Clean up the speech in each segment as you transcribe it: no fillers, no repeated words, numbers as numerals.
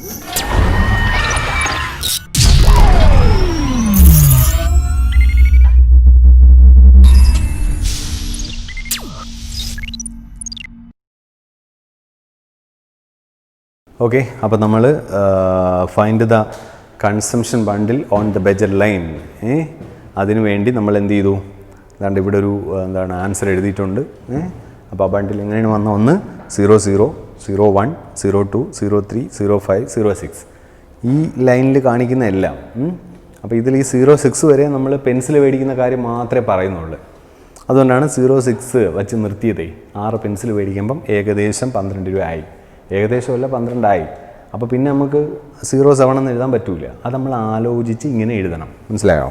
Okay, അപ്പോൾ നമ്മൾ find the consumption bundle on the budget line. അതിനു വേണ്ടി നമ്മൾ എന്ത് ചെയ്തു? അതാണ്ട് ഇവിടെ ഒരു ആൻസർ എഴുതിയിട്ടുണ്ട്. അപ്പോൾ ആ ബണ്ടിൽ എങ്ങനെയാണ് വന്ന? ഒന്ന് 00, 01, 02, 03, 05, 06 ഈ ലൈനിൽ കാണിക്കുന്ന എല്ലാം. അപ്പോൾ ഇതിൽ ഈ 06 വരെ നമ്മൾ പെൻസിൽ മേടിക്കുന്ന കാര്യം മാത്രമേ പറയുന്നുള്ളൂ. അതുകൊണ്ടാണ് 06 വച്ച് നിർത്തിയതേ. 6 പെൻസിൽ മേടിക്കുമ്പം ഏകദേശം 12 രൂപ ആയി. ഏകദേശമല്ല 12 ആയി. അപ്പോൾ പിന്നെ നമുക്ക് 07 എന്ന് എഴുതാൻ പറ്റില്ല. അത് നമ്മൾ ആലോചിച്ച് ഇങ്ങനെ എഴുതണം. മനസ്സിലായോ?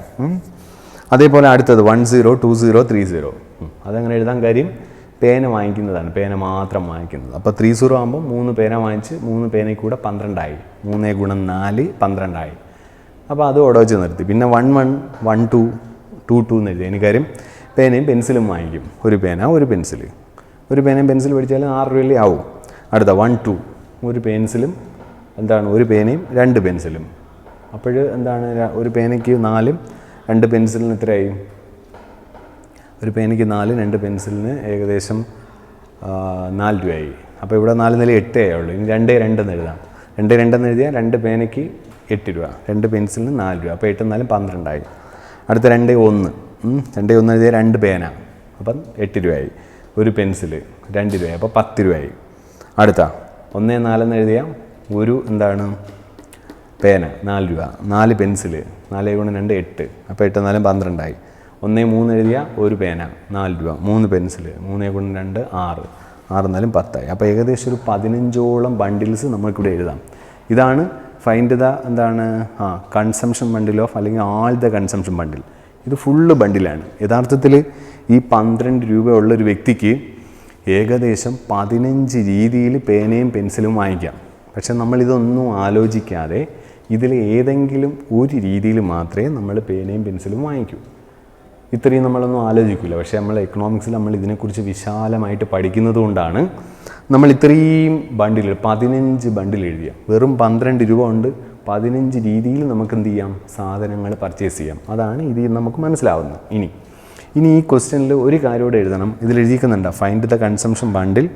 അതേപോലെ അടുത്തത് 10, 20, 30. അതങ്ങനെ എഴുതാൻ കാര്യം പേന വാങ്ങിക്കുന്നതാണ്. പേന മാത്രം വാങ്ങിക്കുന്നത്. അപ്പോൾ 30 ആകുമ്പോൾ 3 പേന വാങ്ങിച്ച് 3 പേനയിൽ കൂടെ 12 ആയി. 3 × 4 12 ആയി. അപ്പോൾ അത് അവിടെ വെച്ച് നിർത്തി. പിന്നെ 11, 12, 22 എന്ന് എഴുതി. അതിന് കാര്യം പേനയും പെൻസിലും വാങ്ങിക്കും. ഒരു പേന ഒരു പെൻസിൽ. ഒരു പേനയും പെൻസിൽ മേടിച്ചാലും 6 രൂപയല്ലേ ആവും. അടുത്ത 1, 2 ഒരു പെൻസിലും ഒരു പേനയും 2 പെൻസിലും. അപ്പോൾ ഒരു പേനയ്ക്ക് 4, 2 പെൻസിലിന് എത്രയായി? ഒരു പേനയ്ക്ക് 4, 2 പെൻസിലിന് ഏകദേശം 4 രൂപയായി. അപ്പോൾ ഇവിടെ 4 നില 8 ആയുള്ളൂ. ഇനി 2, 2 എന്ന് എഴുതാം. 2, 2 എന്ന് എഴുതിയാൽ 2 പേനയ്ക്ക് 8 രൂപ, 2 പെൻസിലിന് 4 രൂപ. അപ്പോൾ 8 4 12 ആയി. അടുത്ത 2, 1. 2, 1 എഴുതിയാൽ 2 പേന, അപ്പം 8 രൂപയായി. ഒരു പെൻസിൽ 2 രൂപയായി. അപ്പോൾ 10 രൂപയായി. അടുത്ത 1, 4 എന്ന് എഴുതിയാൽ ഒരു പേന 4 രൂപ, 4 പെൻസിൽ 4 × 2 8. അപ്പോൾ 8 4 12 ആയി. 1, 3 എഴുതിയാൽ ഒരു പേന 4 രൂപ, 3 പെൻസിൽ 3 × 2 6, 6 4 10 ആയി. അപ്പോൾ ഏകദേശം ഒരു 15ഓളം ബണ്ടിൽസ് നമുക്കിവിടെ എഴുതാം. ഇതാണ് find the consumption bundle of, അല്ലെങ്കിൽ ആൾ ദ കൺസംഷൻ ബണ്ടിൽ. ഇത് ഫുള്ള് ബണ്ടിലാണ്. യഥാർത്ഥത്തിൽ ഈ 12 രൂപ ഉള്ളൊരു വ്യക്തിക്ക് ഏകദേശം 15 രീതിയിൽ പേനയും പെൻസിലും വാങ്ങിക്കാം. പക്ഷെ നമ്മളിതൊന്നും ആലോചിക്കാതെ ഇതിൽ ഏതെങ്കിലും ഒരു രീതിയിൽ മാത്രമേ നമ്മൾ പേനയും പെൻസിലും വാങ്ങിക്കൂ. ഇത്രയും നമ്മളൊന്നും ആലോചിക്കില്ല. പക്ഷേ നമ്മൾ എക്കണോമിക്സിൽ നമ്മൾ ഇതിനെക്കുറിച്ച് വിശാലമായിട്ട് പഠിക്കുന്നത് കൊണ്ടാണ് നമ്മൾ ഇത്രയും ബണ്ടിൽ 15 ബണ്ടിൽ എഴുതിയ. വെറും 12 രൂപ കൊണ്ട് 15 രീതിയിൽ നമുക്ക് എന്ത് ചെയ്യാം? സാധനങ്ങൾ പർച്ചേസ് ചെയ്യാം. അതാണ് ഇതിൽ നമുക്ക് മനസ്സിലാവുന്നത്. ഇനി ഈ ക്വസ്റ്റ്യനിൽ ഒരു കാര്യം കൂടെ എഴുതണം. ഇതിൽ എഴുതിക്കുന്നുണ്ട് find the consumption bundle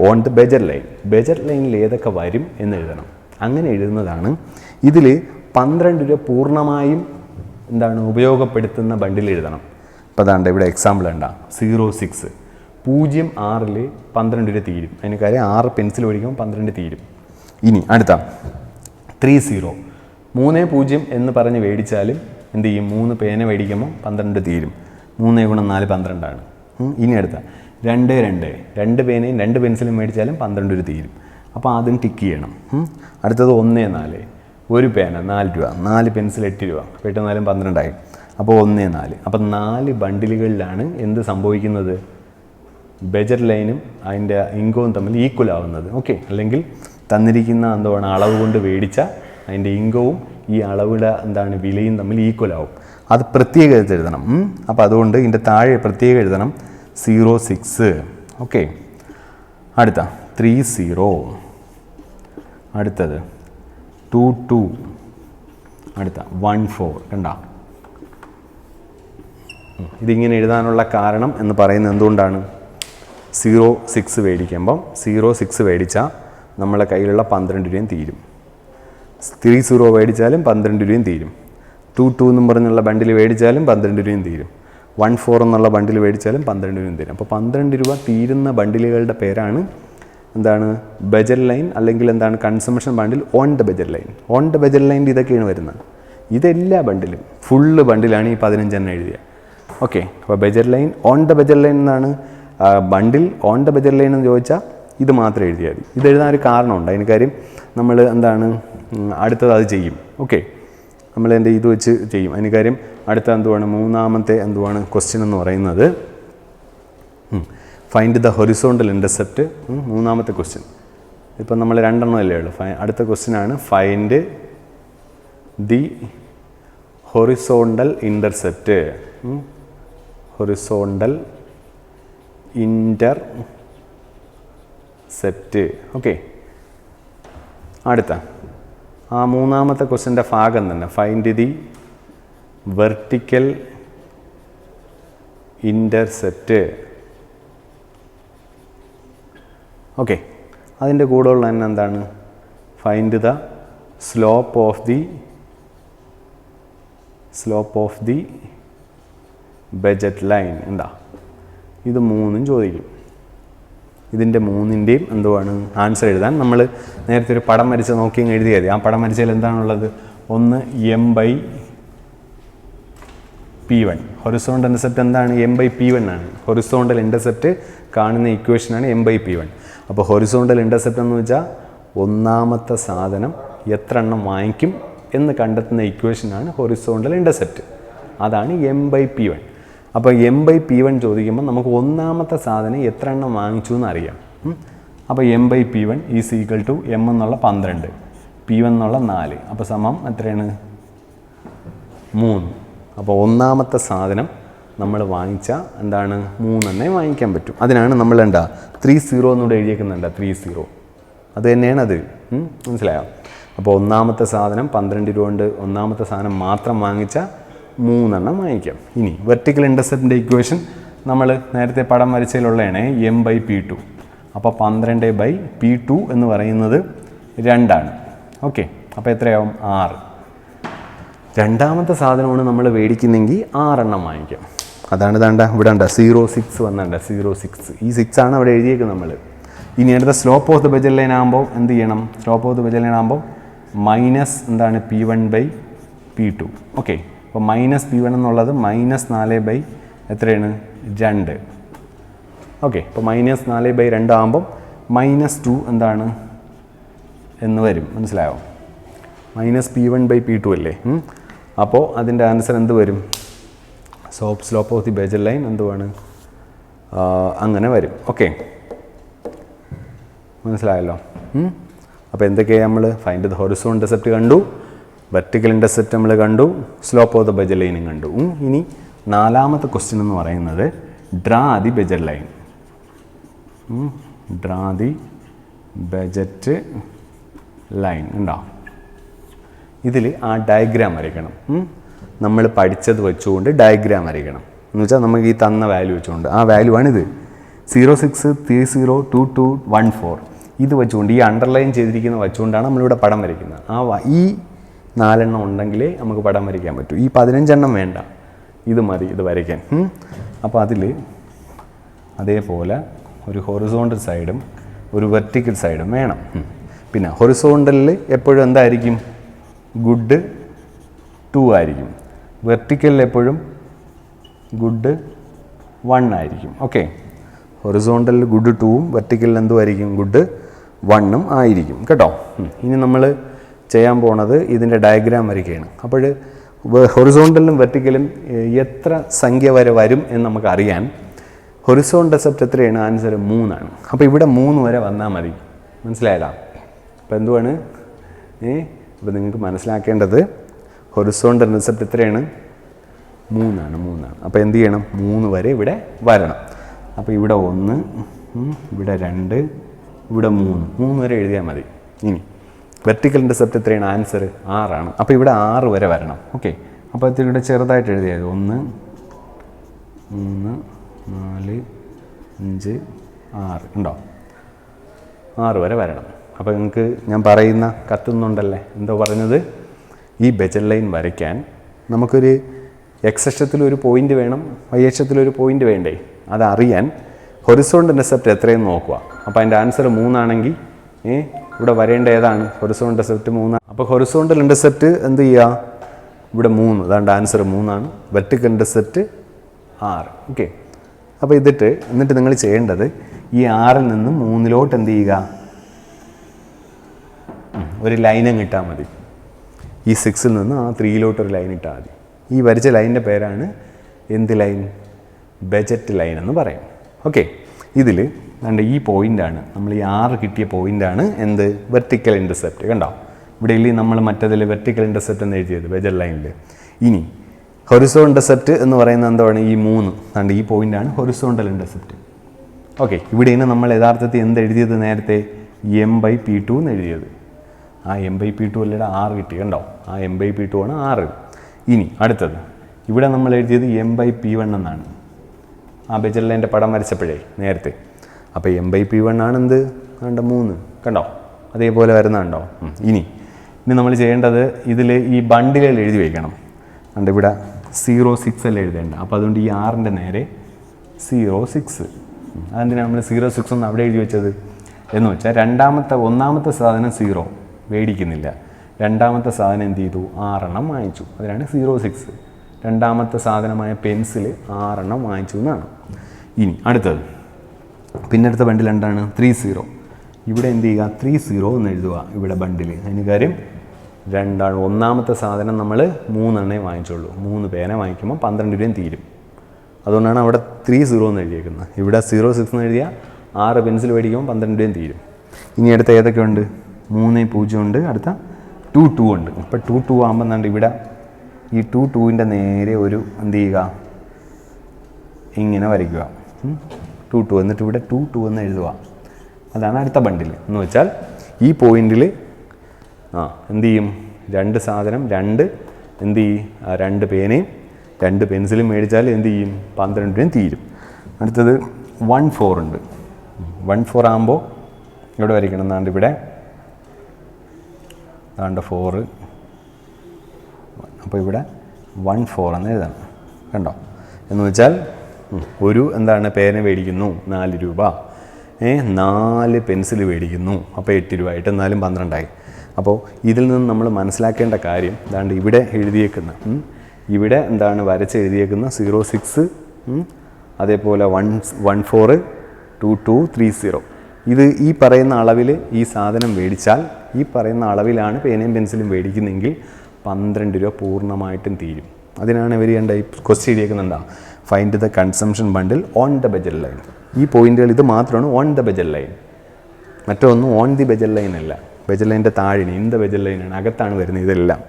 on the budget line. Budget ലൈനിൽ ഏതൊക്കെ വരും എന്ന് എഴുതണം. അങ്ങനെ എഴുതുന്നതാണ്. ഇതിൽ 12 രൂപ പൂർണ്ണമായും ഉപയോഗപ്പെടുത്തുന്ന ബണ്ടിൽ എഴുതണം. അപ്പോൾ അതാണ്ട് ഇവിടെ എക്സാമ്പിൾ ഉണ്ടാ 06 06 12 രൂപ തീരും. അതിന് കാര്യം 6 പെൻസിൽ മേടിക്കുമ്പോൾ 12 തീരും. ഇനി അടുത്ത 30 30 എന്ന് പറഞ്ഞ് മേടിച്ചാലും എന്ത് ചെയ്യും? 3 പേന മേടിക്കുമ്പോൾ 12 തീരും. 3 × 4 12 ആണ്. ഇനി അടുത്ത 2, 2 2 പേനയും 2 പെൻസിലും മേടിച്ചാലും 12 രൂപ തീരും. അപ്പോൾ ആദ്യം ടിക്ക് ചെയ്യണം. അടുത്തത് 1, 4 ഒരു പേന 4 രൂപ, 4 പെൻസിൽ 8 രൂപ. 8 4 12 ആയി. അപ്പോൾ 1, 4. അപ്പോൾ 4 ബണ്ടിലുകളിലാണ് എന്ത് സംഭവിക്കുന്നത്? ബഡ്ജറ്റ് ലൈനും അതിൻ്റെ ഇൻകവും തമ്മിൽ ഈക്വൽ ആവുന്നത്. ഓക്കെ, അല്ലെങ്കിൽ തന്നിരിക്കുന്ന അളവ് കൊണ്ട് മേടിച്ച അതിൻ്റെ ഇൻകവും ഈ അളവിടെ വിലയും തമ്മിൽ ഈക്വൽ ആവും. അത് പ്രത്യേകം എഴുതണം. അപ്പോൾ അതുകൊണ്ട് ഇതിൻ്റെ താഴെ പ്രത്യേകം എഴുതണം 06. ഓക്കെ, അടുത്ത 30. അടുത്തത് 22. അടുത്ത 14. കണ്ടോ? ഇതിങ്ങനെ എഴുതാനുള്ള കാരണം എന്ന് പറയുന്നത് എന്തുകൊണ്ടാണ്? 06 മേടിക്കുമ്പം 06 മേടിച്ചാൽ നമ്മളെ കയ്യിലുള്ള 12 രൂപയും തീരും. 30 മേടിച്ചാലും 12 രൂപയും തീരും. 22 എന്നും പറഞ്ഞുള്ള ബണ്ടിൽ മേടിച്ചാലും 12 രൂപയും തീരും. 14 എന്നുള്ള ബണ്ടിൽ മേടിച്ചാലും 12 രൂപയും തീരും. അപ്പോൾ 12 രൂപ തീരുന്ന ബണ്ടിലുകളുടെ പേരാണ് ബഡ്ജറ്റ് ലൈൻ, അല്ലെങ്കിൽ consumption bundle on the budget line. On the budget line ഇതൊക്കെയാണ് വരുന്നത്. ഇതെല്ലാ ബണ്ടിലും ഫുള്ള് ബണ്ടിലാണ് ഈ 15 എണ്ണം എഴുതിയത്. ഓക്കെ, അപ്പോൾ budget line on the budget line എന്നാണ്. ബണ്ടിൽ ഓൺ ദ ബഡ്ജറ്റ് ലൈൻ എന്ന് ചോദിച്ചാൽ ഇത് മാത്രം എഴുതിയാൽ മതി. ഇതെഴുതാൻ ഒരു കാരണമുണ്ട്. അതിന് കാര്യം നമ്മൾ അടുത്തത് അത് ചെയ്യും. ഓക്കെ, നമ്മൾ ഇത് വെച്ച് ചെയ്യും. അതിന് കാര്യം അടുത്ത മൂന്നാമത്തെ ക്വസ്റ്റ്യൻ എന്ന് പറയുന്നത് ഫൈൻഡ് ദ ഹൊറിസോണ്ടൽ ഇൻ്റർസെപ്റ്റ്. മൂന്നാമത്തെ ക്വസ്റ്റ്യൻ. ഇപ്പം നമ്മൾ 2 എണ്ണം അല്ലേ ഉള്ളൂ. അടുത്ത ക്വസ്റ്റ്യനാണ് find the horizontal intercept. Horizontal intercept. Okay, അടുത്ത ആ മൂന്നാമത്തെ ക്വസ്റ്റ്യൻ്റെ ഭാഗം തന്നെ find the vertical intercept. Okay, അതിൻ്റെ കൂടെ ഉള്ള തന്നെ എന്താണ്? Find the slope of the budget line. എന്താ ഇത് മൂന്നും ചോദിക്കും. ഇതിൻ്റെ മൂന്നിൻ്റെയും എന്തുവാണ് ആൻസർ എഴുതാൻ നമ്മൾ നേരത്തെ ഒരു പടം വരച്ച് നോക്കി എഴുതിയാൽ മതി. ആ പടം വരച്ചതിൽ എന്താണുള്ളത്? ഒന്ന് m/p1. ഹൊറിസോണ്ടൽ ഇൻ്റർസെപ്റ്റ് എന്താണ്? m/p1 ആണ്. ഹൊറിസോണ്ടൽ ഇൻ്റർസെപ്റ്റ് കാണുന്ന ഇക്വേഷനാണ് m/p1. അപ്പോൾ ഹൊറിസോണ്ടൽ ഇൻ്റർസെപ്റ്റ് എന്ന് വെച്ചാൽ ഒന്നാമത്തെ സാധനം എത്ര എണ്ണം വാങ്ങിക്കും എന്ന് കണ്ടെത്തുന്ന ഇക്വേഷനാണ് ഹൊറിസോണ്ടൽ ഇൻ്റർസെപ്റ്റ്. അതാണ് m/p1. അപ്പോൾ m/p1 ചോദിക്കുമ്പോൾ നമുക്ക് ഒന്നാമത്തെ സാധനം എത്ര എണ്ണം വാങ്ങിച്ചു എന്ന് അറിയാം. അപ്പോൾ m/p1 is equal to m എന്നുള്ള 12, p1 എന്നുള്ള 4. അപ്പോൾ സമം എത്രയാണ്? 3. അപ്പോൾ ഒന്നാമത്തെ സാധനം നമ്മൾ വാങ്ങിച്ചാൽ എന്താണ്? 3 എണ്ണേ വാങ്ങിക്കാൻ പറ്റും. അതിനാണ് നമ്മൾ എന്താ 30 എന്നൂടെ എഴുതിയേക്കുന്നുണ്ട്. 30 അത് തന്നെയാണ് അത്. മനസ്സിലായോ? അപ്പോൾ ഒന്നാമത്തെ സാധനം 12 രൂപ കൊണ്ട് ഒന്നാമത്തെ സാധനം മാത്രം വാങ്ങിച്ചാൽ 3 എണ്ണം വാങ്ങിക്കാം. ഇനി വെർട്ടിക്കൽ ഇൻ്റർസെപ്റ്റിൻ്റെ ഇക്വേഷൻ നമ്മൾ നേരത്തെ പടം വരച്ചതിലുള്ളതാണ് m/p2. അപ്പോൾ 12/p2 എന്ന് പറയുന്നത് 2ആണ്. ഓക്കെ, അപ്പോൾ എത്രയാവും? 6. രണ്ടാമത്തെ സാധനമാണ് നമ്മൾ മേടിക്കുന്നെങ്കിൽ 6 എണ്ണം വാങ്ങിക്കാം. അതാണ് ദാണ്ട ഇവിടെ ഉണ്ട് 06 വന്നിട്ടുണ്ട്. 06 ഈ 6 ആണ് അവിടെ എഴുതിയേക്കുന്നത് നമ്മൾ. ഇനി അടുത്ത slope of the budget line ആകുമ്പോൾ എന്ത് ചെയ്യണം? Slope of the budget line ആകുമ്പോൾ മൈനസ് എന്താണ്? p1/p2. ഓക്കെ, അപ്പോൾ -p1 എന്നുള്ളത് -4 എത്രയാണ്? 2. ഓക്കെ, അപ്പോൾ -4/2 ആകുമ്പം -2 എന്താണ് എന്ന് വരും. മനസ്സിലായോ? -p1/p2 അല്ലേ? അപ്പോൾ അതിൻ്റെ ആൻസർ എന്ത് വരും? Slope of the budget line എന്തുവാണ്? അങ്ങനെ വരും. ഓക്കെ, മനസ്സിലായല്ലോ? അപ്പോൾ എന്തൊക്കെയാണ് നമ്മൾ ഫൈൻഡ് ദ ഹൊറിസോണ്ടൽ ഇൻ്റർസെപ്റ്റ് കണ്ടു, വെർട്ടിക്കൽ ഇൻ്റർസെപ്റ്റ് നമ്മൾ കണ്ടു, സ്ലോപ്പ് ഓഫ് ദ ബജറ്റ് ലൈനും കണ്ടു. ഇനി നാലാമത്തെ ക്വസ്റ്റ്യൻ എന്ന് പറയുന്നത് draw the budget line. Draw the budget line ഉണ്ടോ? ഇതിൽ ആ ഡയഗ്രാം വരയ്ക്കണം. നമ്മൾ പഠിച്ചത് വെച്ചുകൊണ്ട് ഡയഗ്രാം വരയ്ക്കണം. എന്ന് വെച്ചാൽ നമുക്ക് ഈ തന്ന വാല്യൂ വെച്ചുകൊണ്ട്, ആ വാല്യൂ ആണിത് 06, 30, 22, 14. ഇത് വെച്ചുകൊണ്ട് ഈ അണ്ടർലൈൻ ചെയ്തിരിക്കുന്ന വെച്ചുകൊണ്ടാണ് നമ്മളിവിടെ പടം വരയ്ക്കുന്നത്. ഈ 4 എണ്ണം ഉണ്ടെങ്കിലേ നമുക്ക് പടം വരയ്ക്കാൻ പറ്റൂ. ഈ 15 എണ്ണം വേണ്ട, ഇത് മതി ഇത് വരയ്ക്കാൻ. അപ്പോൾ അതിൽ അതേപോലെ ഒരു ഹൊറിസോണ്ടൽ സൈഡും ഒരു വെർട്ടിക്കൽ സൈഡും വേണം. പിന്നെ ഹൊറിസോണ്ടലിൽ എപ്പോഴും എന്തായിരിക്കും? ഗുഡ് 2 ആയിരിക്കും. വെർട്ടിക്കലിൽ എപ്പോഴും ഗുഡ് 1 ആയിരിക്കും. ഓക്കെ, ഹൊറിസോണ്ടലിൽ ഗുഡ് 2ഉം വെർട്ടിക്കലിൽ എന്തുമായിരിക്കും? ഗുഡ് 1ഉം ആയിരിക്കും കേട്ടോ. ഇനി നമ്മൾ ചെയ്യാൻ പോണത് ഇതിൻ്റെ ഡയഗ്രാം വരയ്ക്കുകയാണ്. അപ്പോൾ ഹൊറിസോണ്ടലിലും വെർട്ടിക്കലും എത്ര സംഖ്യ വരെ വരും എന്ന് നമുക്കറിയാൻ ഹൊറിസോണ്ടൽ ഇൻ്റർസെപ്റ്റ് എത്രയാണ്? ആൻസർ 3 ആണ്. അപ്പോൾ ഇവിടെ 3 വരെ വന്നാൽ മതി. മനസ്സിലായല്ലോ? അപ്പോൾ എന്തുവാണ്? അപ്പോൾ നിങ്ങൾക്ക് മനസ്സിലാക്കേണ്ടത് ഹൊറിസോണ്ടൽ ഇൻ്റർസെപ്റ്റ് എത്രയാണ്? 3 ആണ്. അപ്പോൾ എന്ത് ചെയ്യണം? 3 വരെ ഇവിടെ വരണം. അപ്പോൾ ഇവിടെ 1, ഇവിടെ 2, ഇവിടെ 3 വരെ എഴുതിയാൽ മതി. ഇനി വെർട്ടിക്കൽ ഇൻ്റർസെപ്റ്റ് എത്രയാണ്? ആൻസർ 6 ആണ്. അപ്പോൾ ഇവിടെ 6 വരെ വരണം. ഓക്കെ, അപ്പോൾ ഇവിടെ ചെറുതായിട്ട് എഴുതിയത് 1, 3, 4, 5, 6 ഉണ്ടോ? 6 വരെ വരണം. അപ്പോൾ നിങ്ങൾക്ക് ഞാൻ പറയുന്ന കത്തുന്നുണ്ടല്ലേ? എന്തോ പറഞ്ഞത്? ഈ ബജറ്റ് ലൈൻ വരയ്ക്കാൻ നമുക്കൊരു എക്സ് അക്ഷത്തിലൊരു പോയിൻ്റ് വേണം, വൈ അക്ഷത്തിലൊരു പോയിൻ്റ് വേണ്ടേ? അതറിയാൻ ഹൊറിസോണ്ടൽ ഇൻ്റർസെപ്റ്റ് എത്രയെന്ന് നോക്കുക. അപ്പോൾ അതിൻ്റെ ആൻസർ 3 ആണെങ്കിൽ ഇവിടെ വരേണ്ട ഏതാണ്? Horizontal intercept 3. അപ്പോൾ ഹൊറിസോണ്ടൽ ഇൻ്റർസെപ്റ്റ് എന്ത് ചെയ്യുക? ഇവിടെ 3, അതാണ്ട് ആൻസർ 3 ആണ്. Vertical intercept 6. ഓക്കെ, അപ്പോൾ എന്നിട്ട് നിങ്ങൾ ചെയ്യേണ്ടത് ഈ 6ൽ നിന്ന് 3ലോട്ട് എന്ത് ചെയ്യുക? ഒരു ലൈനും ഇട്ടാൽ മതി. ഈ 6ൽ നിന്ന് ആ 3ലോട്ട് ഒരു ലൈൻ ഇട്ടാൽ മതി. ഈ വരച്ച ലൈനിൻ്റെ പേരാണ് എന്ത് ലൈൻ? ബജറ്റ് ലൈൻ എന്ന് പറയും. ഓക്കെ, ഇതിൽ കണ്ട ഈ പോയിൻ്റാണ് നമ്മൾ ഈ 6 കിട്ടിയ പോയിൻ്റാണ് എന്ത്? Vertical intercept. കണ്ടോ? ഇവിടെ ഇല്ലേ നമ്മൾ മറ്റതിൽ വെർട്ടിക്കൽ ഇൻ്റർസെപ്റ്റ് എന്ന് എഴുതിയത് ബജറ്റ് ലൈനിൽ. ഇനി ഹൊറിസോണ്ടൽ ഇൻ്റർസെപ്റ്റ് എന്ന് പറയുന്നത് എന്താണ്? ഈ 3 കണ്ട് ഈ പോയിൻ്റാണ് ഹൊറിസോണ്ടൽ ഇൻ്റർസെപ്റ്റ്. ഓക്കെ, ഇവിടെയാണ് നമ്മൾ യഥാർത്ഥത്തിൽ എന്ത് എഴുതിയത്? നേരത്തെ m/p2 എന്ന് എഴുതിയത്. ആ M/P2 അല്ലയുടെ 6 കിട്ടി കണ്ടോ, ആ M/P2 ആണ് 6. ഇനി അടുത്തത് ഇവിടെ നമ്മൾ എഴുതിയത് M/P1 എന്നാണ്, ആ ബെജർ ലൈൻ്റെ പടം വരച്ചപ്പോഴേ നേരത്തെ. അപ്പോൾ M/P1 ആണ് എന്ത് കണ്ടോ 3 കണ്ടോ, അതേപോലെ വരുന്നുണ്ടോ. ഇനി നമ്മൾ ചെയ്യേണ്ടത് ഇതിൽ ഈ ബണ്ടിലുകൾ എഴുതി വയ്ക്കണം. കണ്ട് ഇവിടെ 06 അല്ല എഴുതേണ്ട, അപ്പോൾ അതുകൊണ്ട് ഈ 6ൻ്റെ നേരെ 06. അതെന്തിനാണ് നമ്മൾ 06 ഒന്ന് അവിടെ എഴുതി വെച്ചത് എന്ന് വെച്ചാൽ ഒന്നാമത്തെ സാധനം 0 മേടിക്കുന്നില്ല, രണ്ടാമത്തെ സാധനം എന്ത് ചെയ്തു 6 എണ്ണം വാങ്ങിച്ചു, അതിനാണ് 06. രണ്ടാമത്തെ സാധനമായ പെൻസിൽ 6 എണ്ണം വാങ്ങിച്ചു എന്നാണ്. ഇനി അടുത്തത് പിന്നെ അടുത്ത ബണ്ടിൽ എന്താണ് 30. ഇവിടെ എന്ത് ചെയ്യുക 30 എന്ന് എഴുതുക ഇവിടെ ബണ്ടിൽ. അതിന് കാര്യം രണ്ടാണ്, ഒന്നാമത്തെ സാധനം നമ്മൾ 3 എണ്ണേ വാങ്ങിച്ചുള്ളൂ, 3 പേന വാങ്ങിക്കുമ്പോൾ 12 രൂപയും തീരും. അതുകൊണ്ടാണ് അവിടെ 30 എന്ന് എഴുതിയേക്കുന്നത്. ഇവിടെ 06 എന്ന് എഴുതിയാൽ 6 പെൻസിൽ മേടിക്കുമ്പോൾ 12 രൂപയും തീരും. ഇനി അടുത്ത ഏതൊക്കെ ഉണ്ട് 30 ഉണ്ട്, അടുത്ത 22 ഉണ്ട്. അപ്പോൾ 22 ആകുമ്പോൾ എന്താണ്ട് ഇവിടെ ഈ 22ൻ്റെ നേരെ ഒരു എന്ത് ചെയ്യുക ഇങ്ങനെ വരയ്ക്കുക 22, എന്നിട്ട് ഇവിടെ 22 എന്ന് എഴുതുക. അതാണ് അടുത്ത ബണ്ടിൽ എന്ന് വെച്ചാൽ ഈ പോയിന്റിൽ എന്ത് ചെയ്യും 2 സാധനം 2 എന്ത് ചെയ്യും 2 പേനയും 2 പെൻസിലും മേടിച്ചാൽ എന്ത് ചെയ്യും 12 രൂപയും തീരും. അടുത്തത് 14 ഉണ്ട്. 14 ആകുമ്പോൾ ഇവിടെ വരയ്ക്കണം, എന്നാണ്ട് ഇവിടെ 4. അപ്പോൾ ഇവിടെ 14 എന്ന് എഴുതണം കണ്ടോ. എന്ന് വെച്ചാൽ ഒരു എന്താണ് പേന മേടിക്കുന്നു 4 രൂപ, 4 പെൻസിൽ മേടിക്കുന്നു അപ്പോൾ 8 രൂപ, 8 4 12ആയി. അപ്പോൾ ഇതിൽ നിന്ന് നമ്മൾ മനസ്സിലാക്കേണ്ട കാര്യം ഇതാണ്ട് ഇവിടെ എഴുതിയേക്കുന്ന ഇവിടെ എന്താണ് വരച്ചെഴുതിയേക്കുന്ന 06, അതേപോലെ 14, 22, 30. ഇത് ഈ പറയുന്ന അളവിൽ ഈ സാധനം മേടിച്ചാൽ ഈ പറയുന്ന അളവിലാണ് പേനയും പെൻസിലും മേടിക്കുന്നതെങ്കിൽ 12 രൂപ പൂർണ്ണമായിട്ടും തീരും. അതിനാണ് ഇവർ ഈ ക്വസ്റ്റ്യൻ എഴുതിയേക്കുന്നുണ്ടാ find the consumption bundle on the budget line. ഈ പോയിന്റുകൾ ഇത് മാത്രമാണ് ഓൺ ദ ബജറ്റ് ലൈൻ, മറ്റൊന്നും ഓൺ ദി ബജറ്റ് ലൈൻ അല്ല. ബജറ്റ് ലൈൻ്റെ താഴെ ഇൻ ദ ബജറ്റ് ലൈനാണ്, അകത്താണ് വരുന്നത് ഇതെല്ലാം.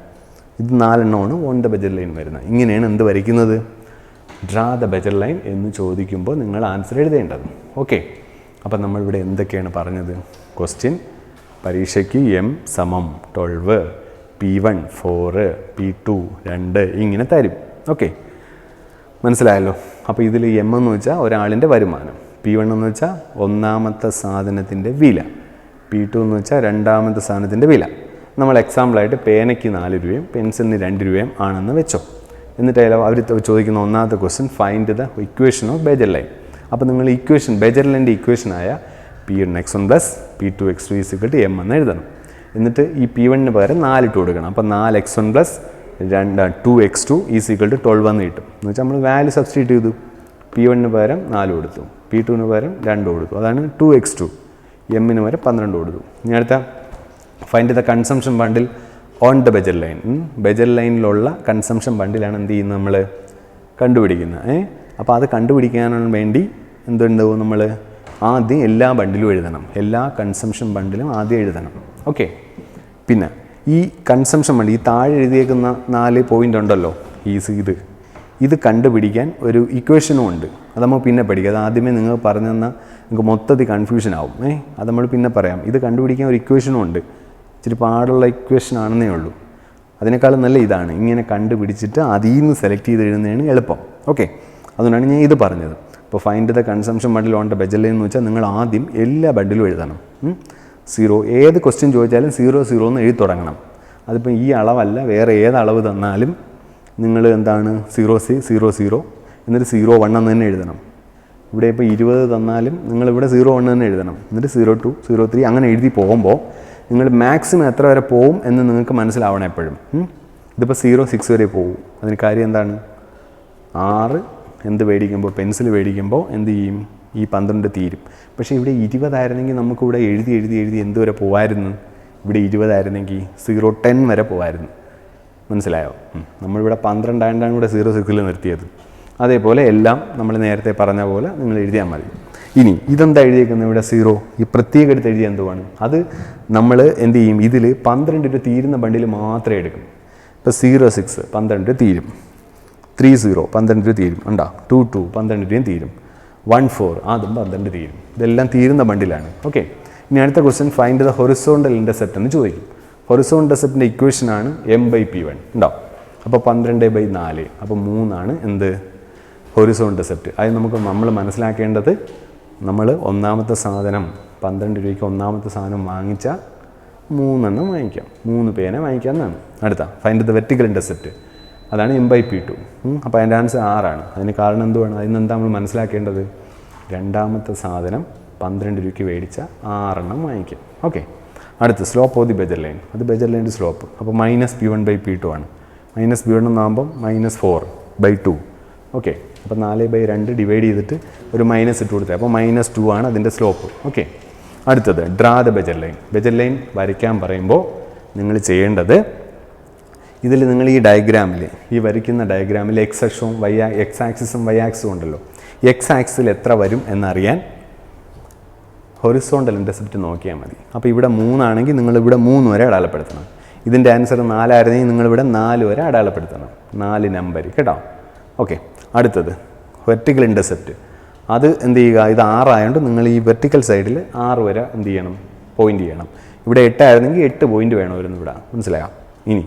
ഇത് 4 എണ്ണമാണ് ഓൺ ദ ബജറ്റ് ലൈൻ വരുന്നത്. ഇങ്ങനെയാണ് എന്ത് വരയ്ക്കുന്നത് ഡ്രാ ദ ബജറ്റ് ലൈൻ എന്ന് ചോദിക്കുമ്പോൾ നിങ്ങൾ ആൻസർ എഴുതേണ്ടത്. ഓക്കെ, അപ്പം നമ്മളിവിടെ എന്തൊക്കെയാണ് പറഞ്ഞത്? ക്വസ്റ്റ്യൻ പരീക്ഷയ്ക്ക് M = 12, P1 4, P2 2 ഇങ്ങനെ തരും. ഓക്കെ, മനസ്സിലായല്ലോ. അപ്പോൾ ഇതിൽ M എന്ന് വെച്ചാൽ ഒരാളിൻ്റെ വരുമാനം, P1 എന്ന് വെച്ചാൽ ഒന്നാമത്തെ സാധനത്തിൻ്റെ വില, P2 എന്ന് വെച്ചാൽ രണ്ടാമത്തെ സാധനത്തിൻ്റെ വില. നമ്മൾ എക്സാമ്പിളായിട്ട് പേനയ്ക്ക് 4 രൂപയും പെൻസിലിന് 2 രൂപയും ആണെന്ന് വെച്ചോ. എന്നിട്ട് അവർ ചോദിക്കുന്ന ഒന്നാമത്തെ question find the equation of budget line. അപ്പോൾ നിങ്ങൾ equation budget ലൈൻ്റെ ഇക്വേഷനായ P1x1 + P2x2 = M എന്ന് എഴുതണം. എന്നിട്ട് ഈ P1ന് പകരം 4 ഇട്ട് കൊടുക്കണം. അപ്പോൾ 4x1 + 2x2 = 12 എന്ന് കിട്ടും. എന്ന് വെച്ചാൽ നമ്മൾ വാല്യൂ സബ്സ്റ്റിറ്റ്യൂട്ട് ചെയ്തു. P1ന് പകരം 4 കൊടുത്തു, P2ന് പകരം 2 കൊടുത്തു, അതാണ് 2x2. M-ന് പകരം 12 കൊടുത്തു. ഇനി അടുത്ത find the consumption bundle on the budget line. Budget ലൈനിലുള്ള കൺസംഷൻ ബണ്ടിലാണ് എന്ത് ചെയ്യുന്നത് നമ്മൾ കണ്ടുപിടിക്കുന്നത്. അപ്പോൾ അത് കണ്ടുപിടിക്കാനുള്ള വേണ്ടി എന്തുണ്ടാവും, നമ്മൾ ആദ്യം എല്ലാ ബണ്ടിലും എഴുതണം, എല്ലാ കൺസംഷൻ ബണ്ടിലും ആദ്യം എഴുതണം. ഓക്കെ, പിന്നെ ഈ കൺസംഷൻ ബണ്ടിൽ ഈ താഴെ എഴുതിയേക്കുന്ന 4 പോയിൻ്റ് ഉണ്ടല്ലോ, ഇത് കണ്ടുപിടിക്കാൻ ഒരു ഇക്വേഷനും ഉണ്ട്. അത് നമ്മൾ പിന്നെ പഠിക്കുക. അത് ആദ്യമേ നിങ്ങൾ പറഞ്ഞു തന്നാൽ നിങ്ങൾക്ക് മൊത്തത്തിൽ കൺഫ്യൂഷൻ ആവും. അത് നമ്മൾ പിന്നെ പറയാം. ഇത് കണ്ടുപിടിക്കാൻ ഒരു ഇക്വേഷനും ഉണ്ട്. ഇച്ചിരി പാടുള്ള ഇക്വേഷൻ ആണെന്നേ ഉള്ളൂ. അതിനേക്കാളും നല്ല ഇതാണ്, ഇങ്ങനെ കണ്ടുപിടിച്ചിട്ട് അതിൽ നിന്ന് സെലക്ട് ചെയ്ത് എഴുതുന്നതാണ് എളുപ്പം. ഓക്കെ, അതുകൊണ്ടാണ് ഞാൻ ഇത് പറഞ്ഞത്. ഇപ്പോൾ find the consumption bundle on the budget line എന്ന് വെച്ചാൽ നിങ്ങൾ ആദ്യം എല്ലാ ബണ്ടിലും എഴുതണം. 0 ഏത് ക്വസ്റ്റ്യൻ ചോദിച്ചാലും 0 എന്ന് എഴുതി തുടങ്ങണം. അതിപ്പോൾ ഈ അളവല്ല, വേറെ ഏത് അളവ് തന്നാലും നിങ്ങൾ എന്താണ് 0 എന്നിട്ട് 01 എന്ന് തന്നെ എഴുതണം. ഇവിടെ ഇപ്പോൾ 20 തന്നാലും നിങ്ങളിവിടെ 01 തന്നെ എഴുതണം. എന്നിട്ട് 02, 03 അങ്ങനെ എഴുതി പോകുമ്പോൾ നിങ്ങൾ മാക്സിമം എത്ര വരെ പോവും എന്ന് നിങ്ങൾക്ക് മനസ്സിലാവണം എപ്പോഴും. ഇതിപ്പോൾ 06 വരെ പോകും. അതിന് കാര്യം എന്താണ്, 6 എന്ത് മേടിക്കുമ്പോൾ പെൻസിൽ മേടിക്കുമ്പോൾ എന്ത് ചെയ്യും, ഈ 12 തീരും. പക്ഷേ ഇവിടെ 20 ആയിരുന്നെങ്കിൽ നമുക്കിവിടെ എഴുതി എന്ത് വരെ പോകാമായിരുന്നു, ഇവിടെ 20 ആയിരുന്നെങ്കിൽ 010 വരെ പോകാമായിരുന്നു. മനസ്സിലായോ? നമ്മളിവിടെ 12 ആയതുകൊണ്ടാണ് ഇവിടെ 06 നിർത്തിയത്. അതേപോലെ എല്ലാം നമ്മൾ നേരത്തെ പറഞ്ഞ പോലെ നിങ്ങൾ എഴുതിയാൽ മതി. ഇനി ഇതെന്താ എഴുതിയേക്കുന്നത് ഇവിടെ 0, ഈ പ്രത്യേകം എടുത്ത് എഴുതിയ എന്തുവാണ്, അത് നമ്മൾ എന്ത് ചെയ്യും, ഇതിൽ 12 രൂപ തീരുന്ന ബണ്ടിൽ മാത്രമേ എടുക്കും. ഇപ്പോൾ 06 12 തീരും, 30 12 രൂപ തീരും, ഉണ്ടോ, 22 12 രൂപയും തീരും, 14 അതും 12 തീരും. ഇതെല്ലാം തീരുന്ന ബണ്ടിലാണ്. ഓക്കെ, ഇനി അടുത്ത question find the horizontal intercept എന്ന് ചോദിക്കും. ഹൊറിസോണ്ടൽ ഇന്റർസെപ്റ്റിൻ്റെ ഇക്വേഷനാണ് m/p1 ഉണ്ടാവും. അപ്പോൾ 12/4 അപ്പോൾ 3 എന്ത് ഹൊറിസോണ്ടൽ ഇന്റർസെപ്റ്റ്. അത് നമ്മൾ മനസ്സിലാക്കേണ്ടത് നമ്മൾ ഒന്നാമത്തെ സാധനം 12 രൂപയ്ക്ക് ഒന്നാമത്തെ സാധനം വാങ്ങിച്ചാൽ 3 വാങ്ങിക്കാം, 3 പേന വാങ്ങിക്കാം എന്നാണ്. അടുത്ത ഫൈൻഡ് ദ വെർട്ടിക്കൽ ഇന്റർസെപ്റ്റ്, അതാണ് m/p2. അപ്പോൾ അതിൻ്റെ ആൻസർ 6. അതിന് കാരണം എന്തുവാണ്? അതിന് എന്താ നമ്മൾ മനസ്സിലാക്കേണ്ടത്? രണ്ടാമത്തെ സാധനം 12 രൂപയ്ക്ക് മേടിച്ചാൽ 6 വാങ്ങിക്കാം. ഓക്കെ. അടുത്ത് സ്ലോപ്പ് ഓഫ് ദി ബെജർ ലൈൻ, അത് ബെജർ ലൈൻ്റെ സ്ലോപ്പ്. അപ്പോൾ -p1/p2 ആണ്. -p1 എന്നാകുമ്പം -4/2. ഓക്കെ. അപ്പോൾ 4/2 ഡിവൈഡ് ചെയ്തിട്ട് ഒരു മൈനസ് ഇട്ട് കൊടുത്തത്, അപ്പോൾ -2 ആണ് അതിൻ്റെ സ്ലോപ്പ്. ഓക്കെ. അടുത്തത് ഡ്രാ ദ ബെജർ ലൈൻ. ബെജർ ലൈൻ വരയ്ക്കാൻ പറയുമ്പോൾ നിങ്ങൾ ചെയ്യേണ്ടത്, ഇതിൽ നിങ്ങൾ ഈ ഡയഗ്രാമിൽ, ഈ വരയ്ക്കുന്ന ഡയഗ്രാമിൽ എക്സ് ആക്സിസും വൈ ആക്സിസും ഉണ്ടല്ലോ. എക്സ് ആക്സിൽ എത്ര വരും എന്നറിയാൻ ഹൊറിസോണ്ടൽ ഇന്റർസെപ്റ്റ് നോക്കിയാൽ മതി. അപ്പോൾ ഇവിടെ 3 ആണെങ്കിൽ നിങ്ങൾ ഇവിടെ 3 വരെ അടയാളപ്പെടുത്തണം. ഇതിൻ്റെ ആൻസർ 4 ആയിരുന്നെങ്കിൽ നിങ്ങളിവിടെ 4 വരെ അടയാളപ്പെടുത്തണം. 4 നമ്പർ കേട്ടോ. ഓക്കെ. അടുത്തത് വെർട്ടിക്കൽ ഇന്റർസെപ്റ്റ്. അത് എന്ത് ചെയ്യുക? ഇത് 6 ആയതുകൊണ്ട് നിങ്ങൾ ഈ വെർട്ടിക്കൽ സൈഡിൽ 6 വരെ എന്ത് ചെയ്യണം? പോയിന്റ് ചെയ്യണം. ഇവിടെ 8 ആയിരുന്നെങ്കിൽ 8 പോയിന്റ് വേണമായിരുന്നു ഇവിടെ. മനസ്സിലായോ? ഇനി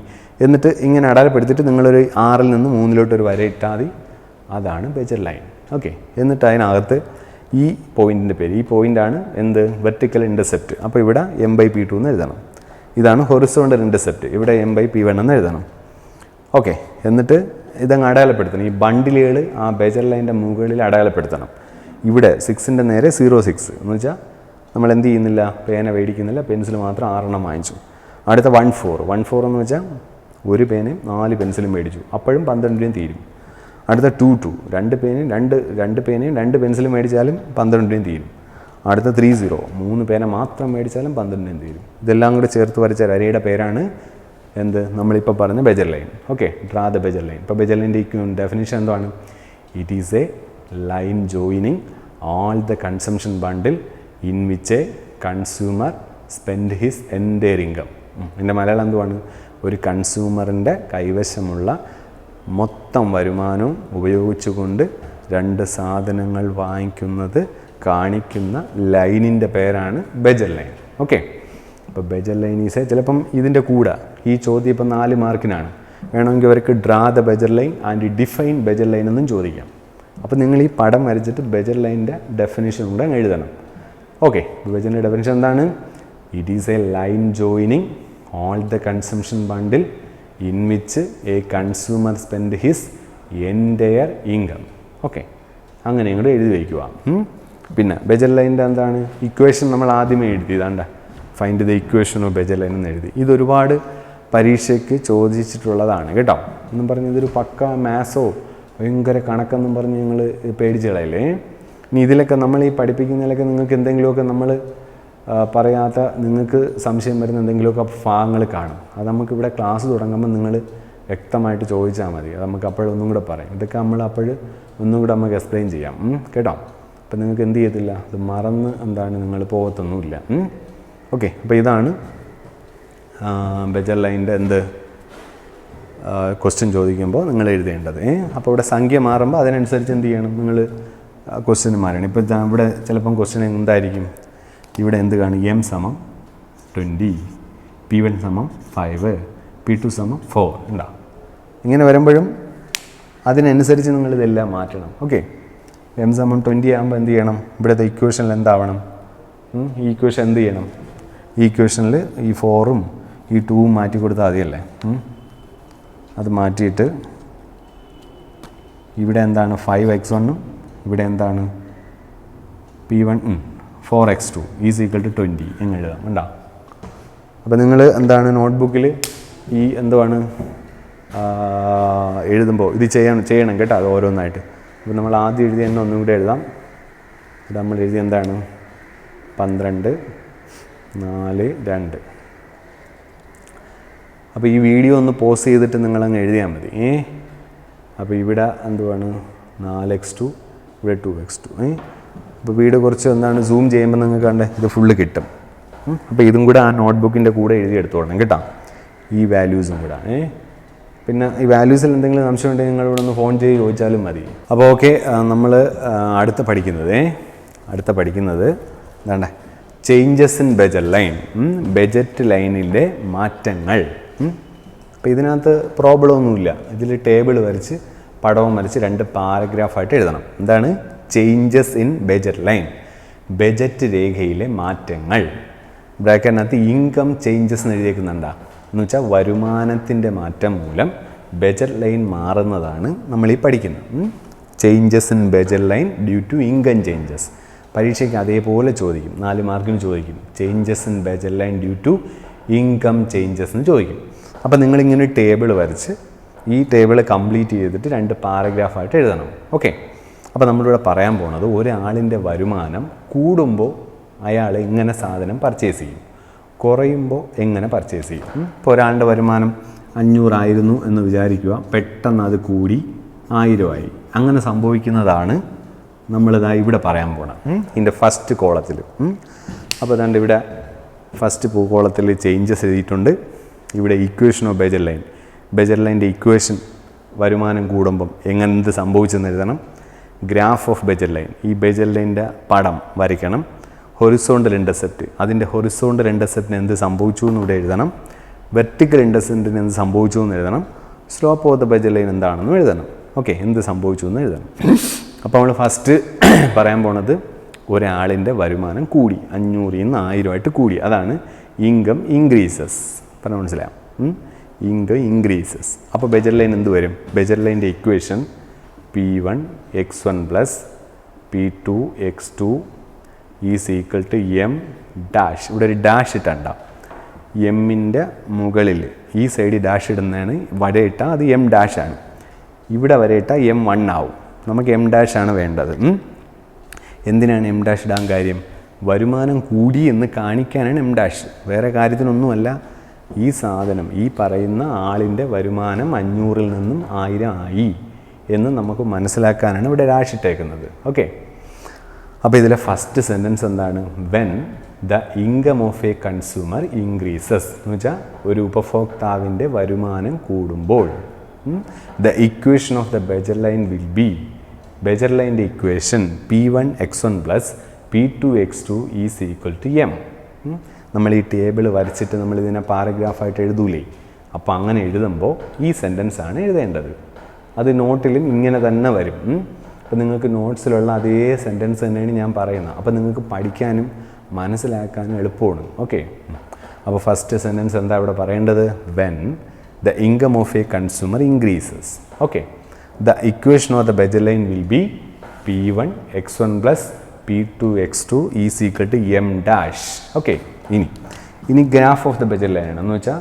എന്നിട്ട് ഇങ്ങനെ അടയാളപ്പെടുത്തിയിട്ട് നിങ്ങളൊരു 6ൽ നിന്ന് 3ലോട്ട് ഒരു വര ഇട്ടാൽ മതി. അതാണ് ബെജർ ലൈൻ. ഓക്കെ. എന്നിട്ട് അതിനകത്ത് ഈ പോയിന്റിൻ്റെ പേര്, ഈ പോയിൻ്റാണ് എന്ത്? Vertical intercept. അപ്പോൾ ഇവിടെ m/p2 എന്ന് എഴുതണം. ഇതാണ് ഹൊറിസോണ്ടൽ ഇന്റർസെപ്റ്റ്, ഇവിടെ m/p1 എന്ന് എഴുതണം. ഓക്കെ. എന്നിട്ട് ഇതങ്ങ് അടയാളപ്പെടുത്തണം. ഈ ബണ്ടിലുകൾ ആ ബെജർ ലൈൻ്റെ മുകളിൽ അടയാളപ്പെടുത്തണം. ഇവിടെ 6ൻ്റെ നേരെ 0.6 എന്ന് വെച്ചാൽ നമ്മൾ എന്ത് ചെയ്യുന്നില്ല? പേന മേടിക്കുന്നില്ല, പെൻസിൽ മാത്രം 6 വാങ്ങിച്ചു. അടുത്ത 1.4 എന്ന് വെച്ചാൽ ഒരു പേനയും 4 പെൻസിലും മേടിച്ചു, അപ്പോഴും 12 തീരും. അടുത്ത 2.2 2 പേനയും 2 പെൻസിലും മേടിച്ചാലും 12 തീരും. അടുത്ത 3.0 3 പേന മാത്രം മേടിച്ചാലും 12 തീരും. ഇതെല്ലാം കൂടെ ചേർത്ത് വരച്ച വരയുടെ പേരാണ് എന്ത്? നമ്മളിപ്പോൾ പറഞ്ഞ ബെജർ ലൈൻ. ഓക്കെ. ഡ്രാ ദ ബെജർ ലൈൻ. ഇപ്പോൾ ബെജർ ലൈൻ്റെ ഡെഫിനിഷൻ എന്താണ്? It is a line joining all the consumption bundle in which a consumer spend his entire income. എൻ്റെ മലയാളം എന്തുവാണ്? ഒരു കൺസ്യൂമറിൻ്റെ കൈവശമുള്ള മൊത്തം വരുമാനവും ഉപയോഗിച്ചുകൊണ്ട് 2 സാധനങ്ങൾ വാങ്ങിക്കുന്നത് കാണിക്കുന്ന ലൈനിൻ്റെ പേരാണ് ബെജർ ലൈൻ. ഓക്കെ. അപ്പോൾ ബെജർ ലൈൻ ഈസ് ചിലപ്പം ഇതിൻ്റെ കൂടെ ഈ ചോദ്യം ഇപ്പം 4 മാർക്കിനാണ്. വേണമെങ്കിൽ അവർക്ക് ഡ്രാ ദ ബെജർ ലൈൻ ആൻഡ് ഡിഫൈൻ ബെജർ ലൈൻ എന്നും ചോദിക്കാം. അപ്പോൾ നിങ്ങൾ ഈ പടം വരച്ചിട്ട് ബെജർ ലൈനിൻ്റെ ഡെഫിനിഷൻ കൂടെ എഴുതണം. ഓക്കെ. ബെജറിൻ്റെ ഡെഫിനിഷൻ എന്താണ്? It is a line joining all the consumption bundle in which a consumer spend his entire income. Okay. അങ്ങനെ ഇങ്ങോട്ട് എഴുതി വയ്ക്കുക. പിന്നെ ബെജർ ലൈനിൻ്റെ എന്താണ്? ഇക്വേഷൻ നമ്മൾ ആദ്യമേ എഴുതി. ഇതാണ്ട ഫൈൻഡ് ദ ഇക്വേഷൻ ഓഫ് ബെജർ ലൈൻ എന്ന് എഴുതി. ഇതൊരുപാട് പരീക്ഷയ്ക്ക് ചോദിച്ചിട്ടുള്ളതാണ് കേട്ടോ. എന്നും പറഞ്ഞ് ഇതൊരു പക്ക മാത്സോ ഭയങ്കര കണക്കെന്നും പറഞ്ഞ് നിങ്ങൾ പേടിച്ച് കളയില്ലേ. ഇനി ഇതിലൊക്കെ നമ്മൾ ഈ പഠിപ്പിക്കുന്നതിലൊക്കെ നിങ്ങൾക്ക് എന്തെങ്കിലുമൊക്കെ നമ്മൾ പറയാത്ത, നിങ്ങൾക്ക് സംശയം വരുന്ന എന്തെങ്കിലുമൊക്കെ ഭാഗങ്ങൾ കാണും. അത് നമുക്കിവിടെ ക്ലാസ് തുടങ്ങുമ്പോൾ നിങ്ങൾ വ്യക്തമായിട്ട് ചോദിച്ചാൽ മതി. അത് നമുക്ക് അപ്പോഴൊന്നും കൂടെ പറയാം. ഇതൊക്കെ നമ്മൾ ഒന്നും കൂടെ നമുക്ക് എക്സ്പ്ലെയിൻ ചെയ്യാം കേട്ടോ. അപ്പം നിങ്ങൾക്ക് എന്ത് ചെയ്യത്തില്ല, അത് മറന്ന് നിങ്ങൾ പോകത്തൊന്നുമില്ല. ഓക്കെ. അപ്പോൾ ഇതാണ് ബെജർ ലൈനിൻ്റെ ക്വസ്റ്റ്യൻ ചോദിക്കുമ്പോൾ നിങ്ങൾ എഴുതേണ്ടത്. അപ്പോൾ ഇവിടെ സംഖ്യ മാറുമ്പോൾ അതിനനുസരിച്ച് എന്ത് ചെയ്യണം? നിങ്ങൾ ക്വസ്റ്റ്യൻ മാറണം. ഇപ്പോൾ ഇവിടെ ചിലപ്പം ക്വസ്റ്റ്യൻ എന്തായിരിക്കും? ഇവിടെ എന്ത് കാണും? m = 20, p1 = 5, p2 = 4 ഉണ്ടാവും. ഇങ്ങനെ വരുമ്പോഴും അതിനനുസരിച്ച് നിങ്ങളിതെല്ലാം മാറ്റണം. ഓക്കെ. m = 20 ആകുമ്പോൾ എന്ത് ചെയ്യണം? ഇവിടുത്തെ ഇക്വേഷനിൽ എന്താവണം? ഈ ഇക്വേഷൻ എന്ത് ചെയ്യണം? ഈ ഇക്വേഷനിൽ ഈ 4ഉം ഈ 2ഉം മാറ്റി കൊടുത്താൽ മതിയല്ലേ. അത് മാറ്റിയിട്ട് ഇവിടെ എന്താണ്? 5x1ഉം ഇവിടെ എന്താണ്? p1 4x2 = 20 എന്ന് എഴുതാം. ഉണ്ടോ? അപ്പോൾ നിങ്ങൾ നോട്ട്ബുക്കിൽ ഈ എഴുതുമ്പോൾ ഇത് ചെയ്യണം കേട്ടോ. അത് ഓരോന്നായിട്ട്. അപ്പോൾ നമ്മൾ ആദ്യം എഴുതി തന്നെ ഒന്നും കൂടെ എഴുതാം. ഇവിടെ നമ്മൾ എഴുതി 12, 4, 2. അപ്പോൾ ഈ വീഡിയോ ഒന്ന് പോസ് ചെയ്തിട്ട് നിങ്ങളങ്ങ് എഴുതിയാൽ മതി. അപ്പോൾ ഇവിടെ 4x2, ഇവിടെ 2x2. അപ്പോൾ വീഡിയോ കുറച്ച് സൂം ചെയ്യുമ്പോൾ നിങ്ങൾക്ക് കണ്ടേ ഇത് ഫുള്ള് കിട്ടും. അപ്പോൾ ഇതും കൂടെ ആ നോട്ട്ബുക്കിൻ്റെ കൂടെ എഴുതി എടുത്തോളണം കേട്ടോ. ഈ വാല്യൂസും കൂടെ. പിന്നെ ഈ വാല്യൂസിൽ എന്തെങ്കിലും സംശയം ഉണ്ടെങ്കിൽ നിങ്ങളിവിടെ ഒന്ന് ഫോൺ ചെയ്ത് ചോദിച്ചാലും മതി. അപ്പോൾ ഓക്കെ. നമ്മൾ അടുത്ത പഠിക്കുന്നത് changes in budget line, budget ലൈനിൻ്റെ മാറ്റങ്ങൾ. അപ്പോൾ ഇതിനകത്ത് പ്രോബ്ലം ഒന്നുമില്ല. ഇതിൽ ടേബിൾ വരച്ച് പടവും വരച്ച് 2 പാരഗ്രാഫായിട്ട് എഴുതണം. എന്താണ് changes in budget line, budget രേഖയിലെ മാറ്റങ്ങൾ. ബ്രാക്കറ്റിനകത്ത് ഇൻകം ചേഞ്ചസ് എന്ന് എഴുതിയേക്കുന്നുണ്ടാ എന്ന് വെച്ചാൽ വരുമാനത്തിൻ്റെ മാറ്റം മൂലം ബജറ്റ് ലൈൻ മാറുന്നതാണ് നമ്മൾ ഈ പഠിക്കുന്നത്. Changes in budget line due to income changes. പരീക്ഷയ്ക്ക് അതേപോലെ ചോദിക്കും, 4 മാർക്കിന് ചോദിക്കും. Changes in budget line due to income changes എന്ന് ചോദിക്കും. അപ്പോൾ നിങ്ങളിങ്ങനെ ടേബിൾ വരച്ച് ഈ ടേബിൾ കംപ്ലീറ്റ് ചെയ്തിട്ട് 2 പാരഗ്രാഫായിട്ട് എഴുതണം. ഓക്കെ. അപ്പോൾ നമ്മളിവിടെ പറയാൻ പോകുന്നത് ഒരാളിൻ്റെ വരുമാനം കൂടുമ്പോൾ അയാൾ ഇങ്ങനെ സാധനം പർച്ചേസ് ചെയ്യും, കുറയുമ്പോൾ എങ്ങനെ പർച്ചേസ് ചെയ്യും. ഇപ്പോൾ ഒരാളുടെ വരുമാനം 500 ആയിരുന്നു എന്ന് വിചാരിക്കുക, പെട്ടെന്ന് അത് കൂടി 1000 ആയി. അങ്ങനെ സംഭവിക്കുന്നതാണ് നമ്മളിതാ ഇവിടെ പറയാൻ പോകണം. ഇതിൻ്റെ ഫസ്റ്റ് കോളത്തിൽ. അപ്പോൾ അതുകൊണ്ട് ഇവിടെ ഫസ്റ്റ് കോളത്തിൽ ചേഞ്ചസ് എഴുതിയിട്ടുണ്ട്. ഇവിടെ equation of budget line, budget ലൈൻ്റെ ഇക്വേഷൻ വരുമാനം കൂടുമ്പം എന്ത് സംഭവിച്ചെന്ന് എഴുതണം. ഗ്രാഫ് ഓഫ് ബജറ്റ് ലൈൻ, ഈ ബജറ്റ് ലൈൻ്റെ പടം വരയ്ക്കണം. ഹൊറിസോണ്ടൽ ഇൻ്റർസെപ്റ്റ്, അതിൻ്റെ ഹൊറിസോണ്ടൽ ഇൻ്റർസെപ്റ്റിന് എന്ത് സംഭവിച്ചു എന്ന് ഇവിടെ എഴുതണം. വെർട്ടിക്കൽ ഇൻ്റർസെപ്റ്റിന് എന്ത് സംഭവിച്ചു എന്ന് എഴുതണം. Slope of the budget line എന്താണെന്ന് എഴുതണം. ഓക്കെ, എന്ത് സംഭവിച്ചു എന്ന് എഴുതണം. അപ്പോൾ നമ്മൾ ഫസ്റ്റ് പറയാൻ പോണത് ഒരാളിൻ്റെ വരുമാനം കൂടി, 500 നിന്ന് 1000 ആയിട്ട് കൂടി. അതാണ് ഇൻകം ഇൻക്രീസസ്. പറഞ്ഞാൽ മനസ്സിലാവും. Income increases. അപ്പോൾ ബജറ്റ് ലൈൻ എന്ത് വരും? ബജറ്റ് ലൈൻ്റെ equation P1 x1 plus P2 x2 is equal to M dash. ഇവിടെ ഒരു ഡാഷ് ഇട്ടുണ്ടാവും. എമ്മിൻ്റെ മുകളിൽ ഈ സൈഡ് ഡാഷ് ഇടുന്നതാണ്. വരയിട്ടാൽ അത് എം ഡാഷാണ്. ഇവിടെ വരയിട്ടാൽ M1 ആവും. നമുക്ക് എം ഡാഷാണ് വേണ്ടത്. എന്തിനാണ് എം ഡാഷ് ഇടാൻ കാര്യം? വരുമാനം കൂടി എന്ന് കാണിക്കാനാണ് എം ഡാഷ്, വേറെ കാര്യത്തിനൊന്നുമല്ല. ഈ സാധനം, ഈ പറയുന്ന ആളിൻ്റെ വരുമാനം 500-ൽ നിന്നും 1000 ആയി എന്ന് നമുക്ക് മനസ്സിലാക്കാനാണ് ഇവിടെ ഡാഷ് ഇട്ടേക്കുന്നത്. ഓക്കെ. അപ്പോൾ ഇതിലെ ഫസ്റ്റ് സെൻറ്റൻസ് എന്താണ്? When the income of a consumer increases എന്ന് വെച്ചാൽ ഒരു ഉപഭോക്താവിൻ്റെ വരുമാനം കൂടുമ്പോൾ the equation of the budget line will be, budget ലൈൻ്റെ equation P1 x1 plus P2 x2 is equal to M. നമ്മൾ ഈ ടേബിൾ വരച്ചിട്ട് നമ്മളിതിനെ പാരഗ്രാഫായിട്ട് എഴുതൂലേ? അപ്പോൾ അങ്ങനെ എഴുതുമ്പോൾ ഈ സെൻറ്റൻസാണ് എഴുതേണ്ടത്. അത് നോട്ടിലും ഇങ്ങനെ തന്നെ വരും. അപ്പോൾ നിങ്ങൾക്ക് നോട്ട്സിലുള്ള അതേ സെൻറ്റൻസ് തന്നെയാണ് ഞാൻ പറയുന്നത്. അപ്പോൾ നിങ്ങൾക്ക് പഠിക്കാനും മനസ്സിലാക്കാനും എളുപ്പമാണ്. ഓക്കെ. അപ്പോൾ ഫസ്റ്റ് സെൻറ്റൻസ് എന്താ ഇവിടെ പറയേണ്ടത്? When the income of a consumer increases. Okay. The equation of the budget line will be P1 x1 plus P2 x2 is equal to M dash. Okay. ഇനി graph of the budget line ആണ്. എന്ന് വെച്ചാൽ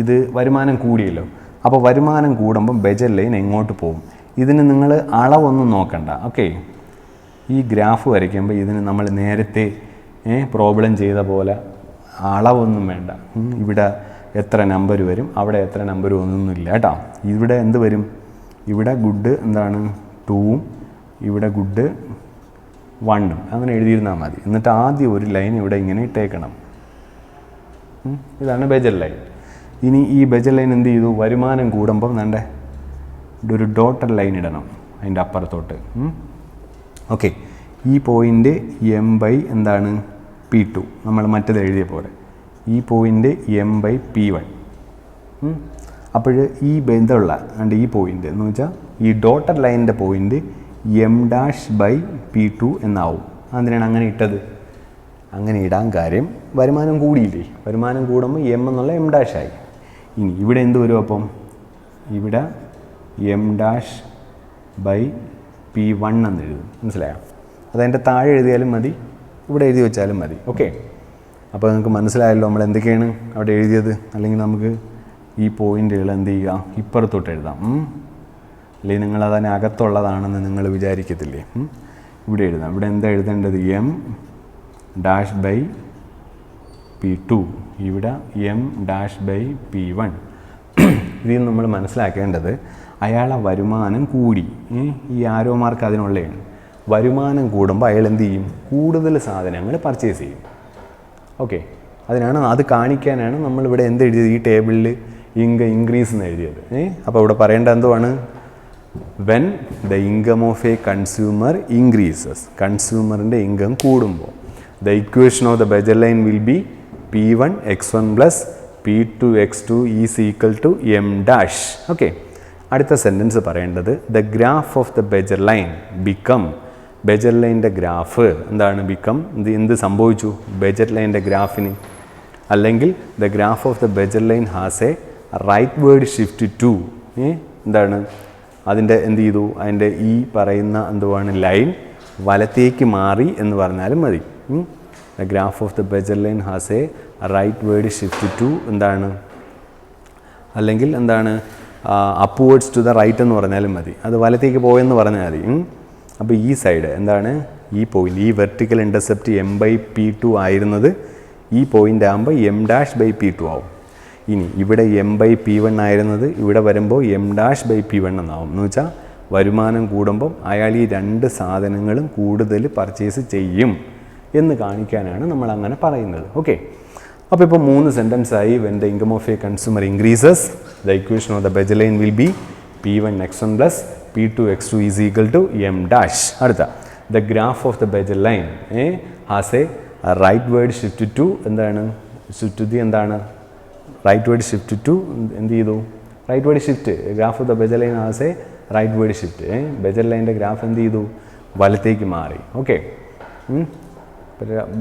ഇത് വരുമാനം കൂടിയല്ലോ. അപ്പോൾ വരുമാനം കൂടുമ്പം budget line എങ്ങോട്ട് പോകും? ഇതിന് നിങ്ങൾ അളവൊന്നും നോക്കണ്ട. ഓക്കെ. ഈ ഗ്രാഫ് വരയ്ക്കുമ്പോൾ ഇതിന് നമ്മൾ നേരത്തെ പ്രോബ്ലം ചെയ്ത പോലെ അളവൊന്നും വേണ്ട. ഇവിടെ എത്ര നമ്പർ വരും, അവിടെ എത്ര നമ്പർ ഒന്നുമില്ല കേട്ടോ. ഇവിടെ എന്ത് വരും? ഇവിടെ ഗുഡ് എന്താണ് 2ഉം ഇവിടെ ഗുഡ് 1ഉം അങ്ങനെ എഴുതിയിരുന്നാൽ മതി. എന്നിട്ട് ആദ്യം ഒരു ലൈൻ ഇവിടെ ഇങ്ങനെ ഇട്ടേക്കണം. ഇതാണ് ബജറ്റ് ലൈൻ. ഇനി ഈ ബജറ്റ് ലൈൻ എന്ത് ചെയ്തു? വരുമാനം കൂടുമ്പം വേണ്ട ഒരു ഡോട്ടഡ് ലൈൻ ഇടണം അതിൻ്റെ അപ്പുറത്തോട്ട്. ഓക്കെ. ഈ പോയിൻ്റ് M/, എന്താണ് P2, നമ്മൾ മറ്റേത് എഴുതിയ പോലെ. ഈ പോയിൻ്റ് M/P1. അപ്പോൾ ഈ ബന്ധമുള്ള അണ്ട് ഈ പോയിൻ്റ് എന്ന് വെച്ചാൽ ഈ ഡോട്ടഡ് ലൈനിൻ്റെ പോയിൻ്റ് M'/P2 എന്നാവും. അതിനാണ് അങ്ങനെ ഇട്ടത്. അങ്ങനെ ഇടാൻ കാര്യം വരുമാനം കൂടിയില്ലേ? വരുമാനം കൂടുമ്പോൾ M എന്നുള്ള M' ആയി. ഇനി ഇവിടെ എന്ത് വരും? അപ്പം ഇവിടെ M'/P1 എന്ന് എഴുതും. മനസ്സിലായോ? അതതിൻ്റെ താഴെ എഴുതിയാലും മതി, ഇവിടെ എഴുതി വെച്ചാലും മതി. ഓക്കെ. അപ്പോൾ നിങ്ങൾക്ക് മനസ്സിലായല്ലോ നമ്മൾ എന്തൊക്കെയാണ് അവിടെ എഴുതിയത്. അല്ലെങ്കിൽ നമുക്ക് ഈ പോയിൻ്റുകൾ എന്ത് ചെയ്യുക? ഇപ്പുറത്തോട്ട് എഴുതാം. അല്ലെങ്കിൽ നിങ്ങളതിന് അകത്തുള്ളതാണെന്ന് നിങ്ങൾ വിചാരിക്കത്തില്ലേ? ഇവിടെ എഴുതാം. ഇവിടെ എന്താ എഴുതേണ്ടത്? M'/P2. ഇവിടെ M'/P1. ഇതിൽ നമ്മൾ മനസ്സിലാക്കേണ്ടത് അയാളെ വരുമാനം കൂടി. ഈ ആരോ മാർക്ക് അതിനുള്ളതാണ്. വരുമാനം കൂടുമ്പോൾ അയാൾ എന്ത് ചെയ്യും? കൂടുതൽ സാധനങ്ങൾ പർച്ചേസ് ചെയ്യും. ഓക്കെ. അതിനാണ്, അത് കാണിക്കാനാണ് നമ്മളിവിടെ എന്ത് എഴുതിയത്? ഈ ടേബിളിൽ ഇൻകം ഇൻക്രീസ് എന്ന് എഴുതിയത്. അപ്പോൾ ഇവിടെ പറയേണ്ട എന്തുവാണ്? When the income of a consumer increases. കൺസ്യൂമറിൻ്റെ ഇൻകം കൂടുമ്പോൾ. the equation of the Bezier line will be P1 x1 plus P2 x2 is equal to m dash. Okay. അടുത്ത സെൻറ്റൻസ് പറയേണ്ടത് the graph of the Bezier line become Bezier ലൈൻ്റെ graph എന്താണ് become എന്ത് സംഭവിച്ചു Bezier ലൈൻ്റെ ഗ്രാഫിന് അല്ലെങ്കിൽ the graph of the Bezier line has a rightward shift to എന്താണ് അതിൻ്റെ എന്ത് ചെയ്തു അതിൻ്റെ ഈ പറയുന്ന എന്തുവാണ് ലൈൻ വലത്തേക്ക് മാറി എന്ന് പറഞ്ഞാലും മതി. The graph of the Bezier line has a rightward shift to എന്താണ് അല്ലെങ്കിൽ എന്താണ് അപ്വേർഡ്സ് ടു ദ റൈറ്റ് എന്ന് പറഞ്ഞാലും മതി. അത് വലത്തേക്ക് പോയെന്ന് പറഞ്ഞാൽ മതി. അപ്പോൾ ഈ സൈഡ് എന്താണ് ഈ പോയിൻ്റ് ഈ വെർട്ടിക്കൽ ഇൻ്റർസെപ്റ്റ് m/p2 ആയിരുന്നത് ഈ പോയിൻ്റ് ആകുമ്പോൾ m'/p2 ആവും. ഇനി ഇവിടെ m/p1 ആയിരുന്നത് ഇവിടെ വരുമ്പോൾ m'/p1 എന്നാവും. എന്ന് വെച്ചാൽ വരുമാനം കൂടുമ്പം അയാൾ ഈ രണ്ട് സാധനങ്ങളും കൂടുതൽ പർച്ചേസ് ചെയ്യും എന്ന് കാണിക്കാനാണ് നമ്മൾ അങ്ങനെ പറയുന്നത്. ഓക്കെ. അപ്പോൾ ഇപ്പോൾ 3 സെൻറ്റൻസായി. When the income of a consumer increases the equation of the Bezier line will be P1 x1 plus P2 x2 is equal to m dash. അടുത്ത the graph of the Bezier line has a rightward shift to എന്താണ് shift to എന്താണ് rightward shift to എന്ത് ചെയ്തു rightward shift graph of the Bezier line has a rightward shift. Bezier ലൈൻ്റെ graph എന്ത് ചെയ്തു വലത്തേക്ക് മാറി. ഓക്കെ.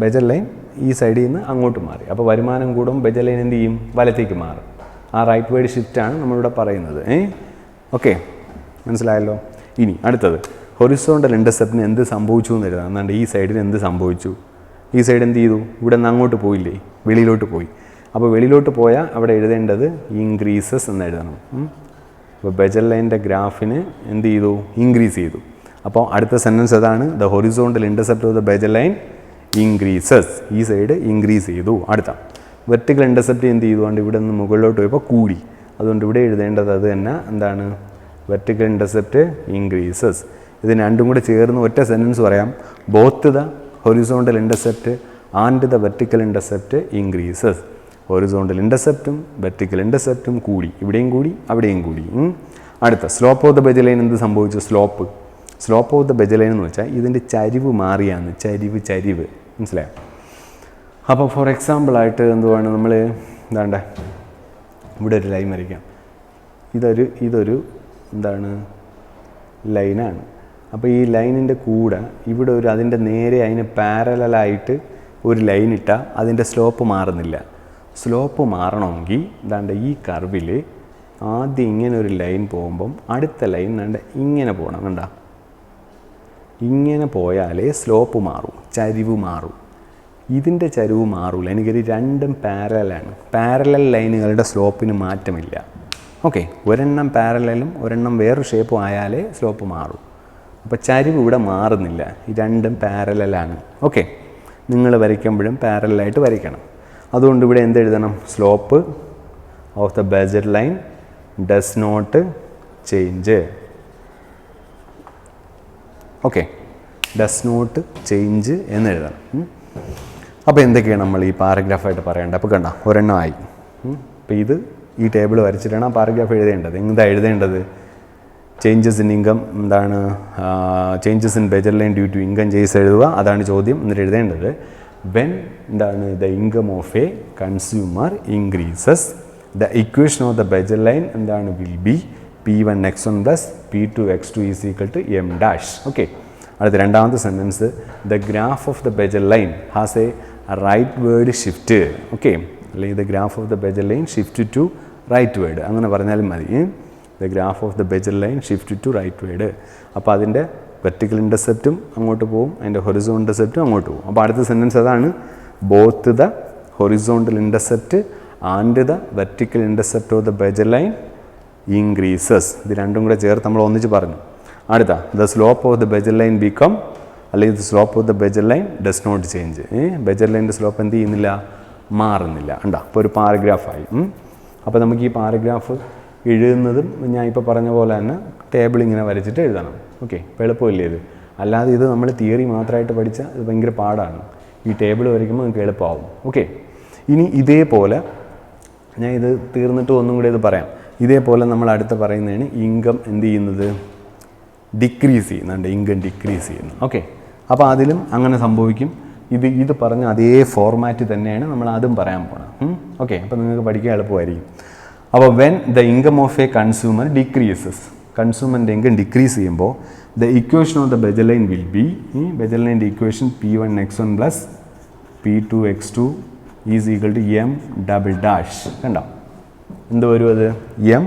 Bezier ലൈൻ ഈ സൈഡിൽ നിന്ന് അങ്ങോട്ട് മാറി. അപ്പോൾ വരുമാനം കൂടുമ്പോൾ Bezier ലൈൻ എന്ത് ചെയ്യും വലത്തേക്ക് മാറും. ആ റൈറ്റ്വേർഡ് ഷിഫ്റ്റാണ് നമ്മളിവിടെ പറയുന്നത്. ഓക്കെ, മനസ്സിലായല്ലോ. ഇനി അടുത്തത് ഹൊറിസോണ്ടൽ ഇൻ്റർസെപ്റ്റിന് എന്ത് സംഭവിച്ചു എന്ന് എഴുതാം. എന്നാണ്ട് ഈ സൈഡിന് എന്ത് സംഭവിച്ചു ഈ സൈഡ് എന്ത് ചെയ്തു ഇവിടെ നിന്ന് അങ്ങോട്ട് പോയില്ലേ വെളിയിലോട്ട് പോയി. അപ്പോൾ വെളിയിലോട്ട് പോയാൽ അവിടെ എഴുതേണ്ടത് ഇൻക്രീസസ് എന്ന് എഴുതണം. അപ്പോൾ Bezier ലൈൻ്റെ ഗ്രാഫിന് എന്ത് ചെയ്തു ഇൻക്രീസ് ചെയ്തു. അപ്പോൾ അടുത്ത സെൻറ്റൻസ് അതാണ് the horizontal intercept of the Bezier line increases. ഈ സൈഡ് ഇൻക്രീസ് ചെയ്തു. അടുത്ത വെർട്ടിക്കൽ ഇൻ്റർസെപ്റ്റ് എന്ത് ചെയ്തുകൊണ്ട് ഇവിടെ നിന്ന് മുകളിലോട്ട് പോയപ്പോൾ കൂടി. അതുകൊണ്ട് ഇവിടെ എഴുതേണ്ടത് അത് തന്നെ എന്താണ് വെർട്ടിക്കൽ ഇൻ്റർസെപ്റ്റ് ഇൻക്രീസസ്. ഇത് രണ്ടും കൂടെ ചേർന്ന് ഒറ്റ സെൻറ്റൻസ് പറയാം. Both the horizontal intercept and the vertical intercept increases. Horizontal ഇൻ്റർസെപ്റ്റും വെർട്ടിക്കൽ ഇൻ്റർസെപ്റ്റും കൂടി. ഇവിടെയും കൂടി അവിടെയും കൂടി. അടുത്ത slope of the Bezier line എന്ത് സംഭവിച്ചു slope of the Bezier line എന്ന് വെച്ചാൽ ഇതിൻ്റെ ചരിവ് മാറിയാണ്. ചരിവ് മനസ്സിലായോ. അപ്പോൾ ഫോർ എക്സാമ്പിളായിട്ട് എന്തുവാണ് നമ്മൾ എന്താണ്ട ഇവിടെ ഒരു ലൈൻ വരയ്ക്കാം. ഇതൊരു എന്താണ് ലൈനാണ്. അപ്പോൾ ഈ ലൈനിൻ്റെ കൂടെ ഇവിടെ അതിൻ്റെ നേരെ അതിന് പാരലായിട്ട് ഒരു ലൈൻ ഇട്ടാൽ അതിൻ്റെ സ്ലോപ്പ് മാറുന്നില്ല. സ്ലോപ്പ് മാറണമെങ്കിൽ എന്താണ്ട് ഈ കർവിൽ ആദ്യം ഇങ്ങനെ ഒരു ലൈൻ പോകുമ്പം അടുത്ത ലൈൻ ഇങ്ങനെ പോകണം. കണ്ട ഇങ്ങനെ പോയാലേ സ്ലോപ്പ് മാറും, ചരിവ് മാറും. ഇതിൻ്റെ ചരിവ് മാറില്ല. എനിക്കൊരു രണ്ടും പാരലാണ്. പാരലൽ ലൈനുകളുടെ സ്ലോപ്പിന് മാറ്റമില്ല. ഓക്കെ, ഒരെണ്ണം പാരലലും ഒരെണ്ണം വേറൊരു ഷേപ്പും ആയാലേ സ്ലോപ്പ് മാറും. അപ്പോൾ ചരിവ് ഇവിടെ മാറുന്നില്ല. ഈ രണ്ടും പാരലലാണ്. ഓക്കെ, നിങ്ങൾ വരയ്ക്കുമ്പോഴും പാരലായിട്ട് വരയ്ക്കണം. അതുകൊണ്ട് ഇവിടെ എന്തെഴുതണം slope of the Bezier line does not change. Okay, does not change എന്നെഴുതണം. അപ്പോൾ എന്തൊക്കെയാണ് നമ്മൾ ഈ പാരഗ്രാഫായിട്ട് പറയേണ്ടത്? അപ്പോൾ കണ്ട ഒരെണ്ണമായി. അപ്പോൾ ഈ ടേബിൾ വരച്ചിട്ടാണ് ആ പാരഗ്രാഫ് എഴുതേണ്ടത്. എന്താ എഴുതേണ്ടത്? ചേഞ്ചസ് ഇൻ ഇൻകം എന്താണ് changes in Bezier line due to income change എഴുതുക. അതാണ് ചോദ്യം. എന്നിട്ട് എഴുതേണ്ടത് വെൻ എന്താണ് the income of a consumer increases the equation of the Bezier line എന്താണ് will be P1 x1 plus P2 x2 is equal to m dash. Okay, അടുത്ത രണ്ടാമത്തെ sentence the graph of the Bezier line has a rightward shift. Okay, അല്ലെങ്കിൽ the graph of the Bezier line shift to rightward അങ്ങനെ പറഞ്ഞാലും മതി. The graph of the Bezier line shift to rightward. അപ്പോൾ അതിൻ്റെ vertical ഇൻ്റർസെപ്റ്റും അങ്ങോട്ട് പോകും, അതിൻ്റെ horizontal ഇൻ്റർസെപ്റ്റും അങ്ങോട്ട് പോകും. അപ്പോൾ അടുത്ത സെൻറ്റൻസ് അതാണ് both the horizontal intercept and the vertical intercept of the Bezier line increases. ഇത് രണ്ടും കൂടെ ചേർത്ത് നമ്മൾ ഒന്നിച്ച് പറഞ്ഞു. അടുത്ത the slope of the Bezier line become അല്ലെങ്കിൽ the slope of the Bezier line does not change. Bezier ലൈൻ്റെ സ്ലോപ്പ് എന്ത് ചെയ്യുന്നില്ല, മാറുന്നില്ല. ഉണ്ടോ? അപ്പോൾ ഒരു പാരഗ്രാഫായി. അപ്പോൾ നമുക്ക് ഈ പാരഗ്രാഫ് എഴുതുന്നതും ഞാൻ ഇപ്പോൾ പറഞ്ഞ പോലെ തന്നെ ടേബിൾ ഇങ്ങനെ വരച്ചിട്ട് എഴുതണം. ഓക്കെ, ഇപ്പോൾ എളുപ്പമില്ലേ ഇത്? അല്ലാതെ ഇത് നമ്മൾ തിയറി മാത്രമായിട്ട് പഠിച്ചാൽ ഇത് ഭയങ്കര പാടാണ്. ഈ ടേബിൾ വരയ്ക്കുമ്പോൾ നമുക്ക് എളുപ്പമാവും. ഓക്കെ, ഇനി ഇതേപോലെ ഞാൻ ഇത് തീർന്നിട്ട് ഒന്നും കൂടി ഇത് പറയാം. ഇതേപോലെ നമ്മൾ അടുത്ത് പറയുന്നതാണ് ഇൻകം എന്ത് ചെയ്യുന്നത്, ഡിക്രീസ് ചെയ്യുന്നുണ്ട്. ഇൻകം ഡിക്രീസ് ചെയ്യുന്നു. ഓക്കെ, അപ്പോൾ അതിലും അങ്ങനെ സംഭവിക്കും. ഇത് പറഞ്ഞ അതേ ഫോർമാറ്റ് തന്നെയാണ് നമ്മൾ അതും പറയാൻ പോകണം. ഓക്കെ, അപ്പോൾ നിങ്ങൾക്ക് പഠിക്കാൻ എളുപ്പമായിരിക്കും. അപ്പോൾ when the income of a consumer decreases, കൺസ്യൂമറിൻ്റെ ഇൻകം ഡിക്രീസ് ചെയ്യുമ്പോൾ ദ ഇക്വേഷൻ ഓഫ് ദ ബെജൽ ലൈൻ വിൽ ബി, ബെജൽ ലൈൻ്റെ equation P1x1 plus P2x2 is equal to M double dash. കണ്ടോ എന്ത് വരും? അത് എം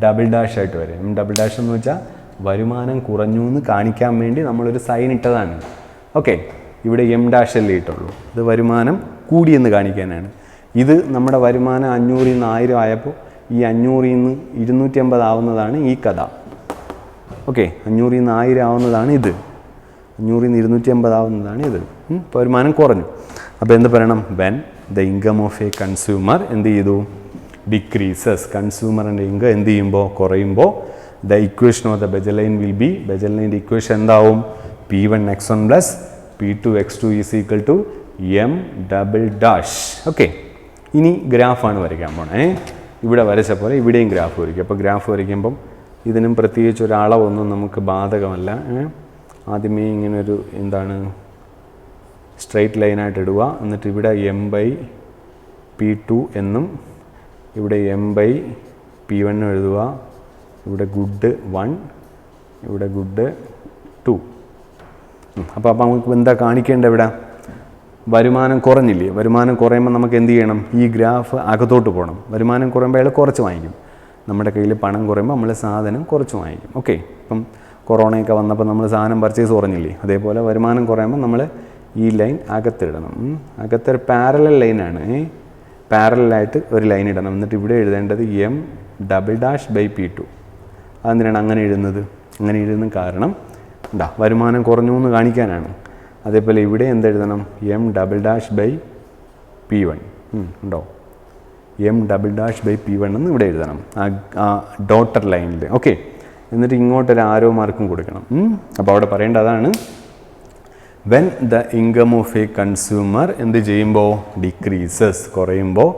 ഡബിൾ ഡാഷ് ആയിട്ട് വരും. എം ഡബിൾ ഡാഷ് എന്ന് വെച്ചാൽ വരുമാനം കുറഞ്ഞു എന്ന് കാണിക്കാൻ വേണ്ടി നമ്മളൊരു സൈൻ ഇട്ടതാണ്. ഓക്കെ, ഇവിടെ എം ഡാഷ് അല്ലേ ഇട്ടുള്ളൂ, ഇത് വരുമാനം കൂടിയെന്ന് കാണിക്കാനാണ്. ഇത് നമ്മുടെ വരുമാനം 500-ൽ നിന്ന് 1000 ആയപ്പോൾ ഈ 500-ൽ നിന്ന് 250 ആവുന്നതാണ് ഈ കഥ. ഓക്കെ, 500-ൽ നിന്ന് 1000 ആവുന്നതാണ് ഇത്, 500-ൽ നിന്ന് 250 ആവുന്നതാണ് ഇത്. വരുമാനം കുറഞ്ഞു. അപ്പോൾ എന്ത് പറയണം? When the income of a consumer എന്ത് ചെയ്തു? ഡിക്രീസസ്. കൺസ്യൂമറിൻ്റെ ഇൻകം എന്ത് ചെയ്യുമ്പോൾ? കുറയുമ്പോൾ ദ ഇക്വേഷൻ ഓഫ് ദ ബെജൽ ലൈൻ വിൽ ബി, ബെജൽ ലൈൻ്റെ ഇക്വേഷൻ എന്താവും? P1x1 plus P2x2 is equal to M double dash. Okay, ഇനി ഗ്രാഫാണ് വരയ്ക്കാൻ പോണേ. ഇവിടെ വരച്ച പോലെ ഇവിടെയും ഗ്രാഫ് വരയ്ക്കും. അപ്പോൾ ഗ്രാഫ് വരയ്ക്കുമ്പം ഇതിനും പ്രത്യേകിച്ച് ഒരു അളവൊന്നും നമുക്ക് ബാധകമല്ല. ആദ്യമേ ഇങ്ങനൊരു എന്താണ് സ്ട്രെയിറ്റ് ലൈനായിട്ട് ഇടുക. എന്നിട്ട് ഇവിടെ M/P2 എന്നും ഇവിടെ M/P1 എഴുതുക. ഇവിടെ ഗുഡ് 1, ഇവിടെ ഗുഡ് 2. അപ്പോൾ നമുക്ക് എന്താ കാണിക്കേണ്ടത്? ഇവിടെ വരുമാനം കുറഞ്ഞില്ലേ? വരുമാനം കുറയുമ്പോൾ നമുക്ക് എന്ത് ചെയ്യണം? ഈ ഗ്രാഫ് അകത്തോട്ട് പോകണം. വരുമാനം കുറയുമ്പോൾ അയാൾ കുറച്ച് വാങ്ങിക്കും. നമ്മുടെ കയ്യിൽ പണം കുറയുമ്പോൾ നമ്മൾ സാധനം കുറച്ച് വാങ്ങിക്കും. ഓക്കെ, ഇപ്പം കൊറോണയൊക്കെ വന്നപ്പോൾ നമ്മൾ സാധനം പർച്ചേസ് കുറഞ്ഞില്ലേ? അതേപോലെ വരുമാനം കുറയുമ്പോൾ നമ്മൾ ഈ ലൈൻ അകത്തിടണം. അകത്തൊരു പാരലൽ ലൈനാണ്. പാരലായിട്ട് ഒരു ലൈൻ ഇടണം. എന്നിട്ട് ഇവിടെ എഴുതേണ്ടത് M double dash by P2. അതെന്തിനാണ് അങ്ങനെ എഴുതുന്നത്? അങ്ങനെ എഴുതുന്ന കാരണം എന്താ? വരുമാനം കുറഞ്ഞു എന്ന് കാണിക്കാനാണ്. അതേപോലെ ഇവിടെ എന്തെഴുതണം? M double dash by P1 ഉണ്ടോ? M double dash by P1 എന്ന് ഇവിടെ എഴുതണം, ആ ഡോട്ടർ ലൈനിൽ. ഓക്കെ, എന്നിട്ട് ഇങ്ങോട്ടൊരു ആരോ മാർക്കും കൊടുക്കണം. അപ്പോൾ അവിടെ പറയേണ്ടത് അതാണ്, when the income of a consumer എന്ത് ചെയ്യുമ്പോൾ? ഡിക്രീസസ്, കുറയുമ്പോൾ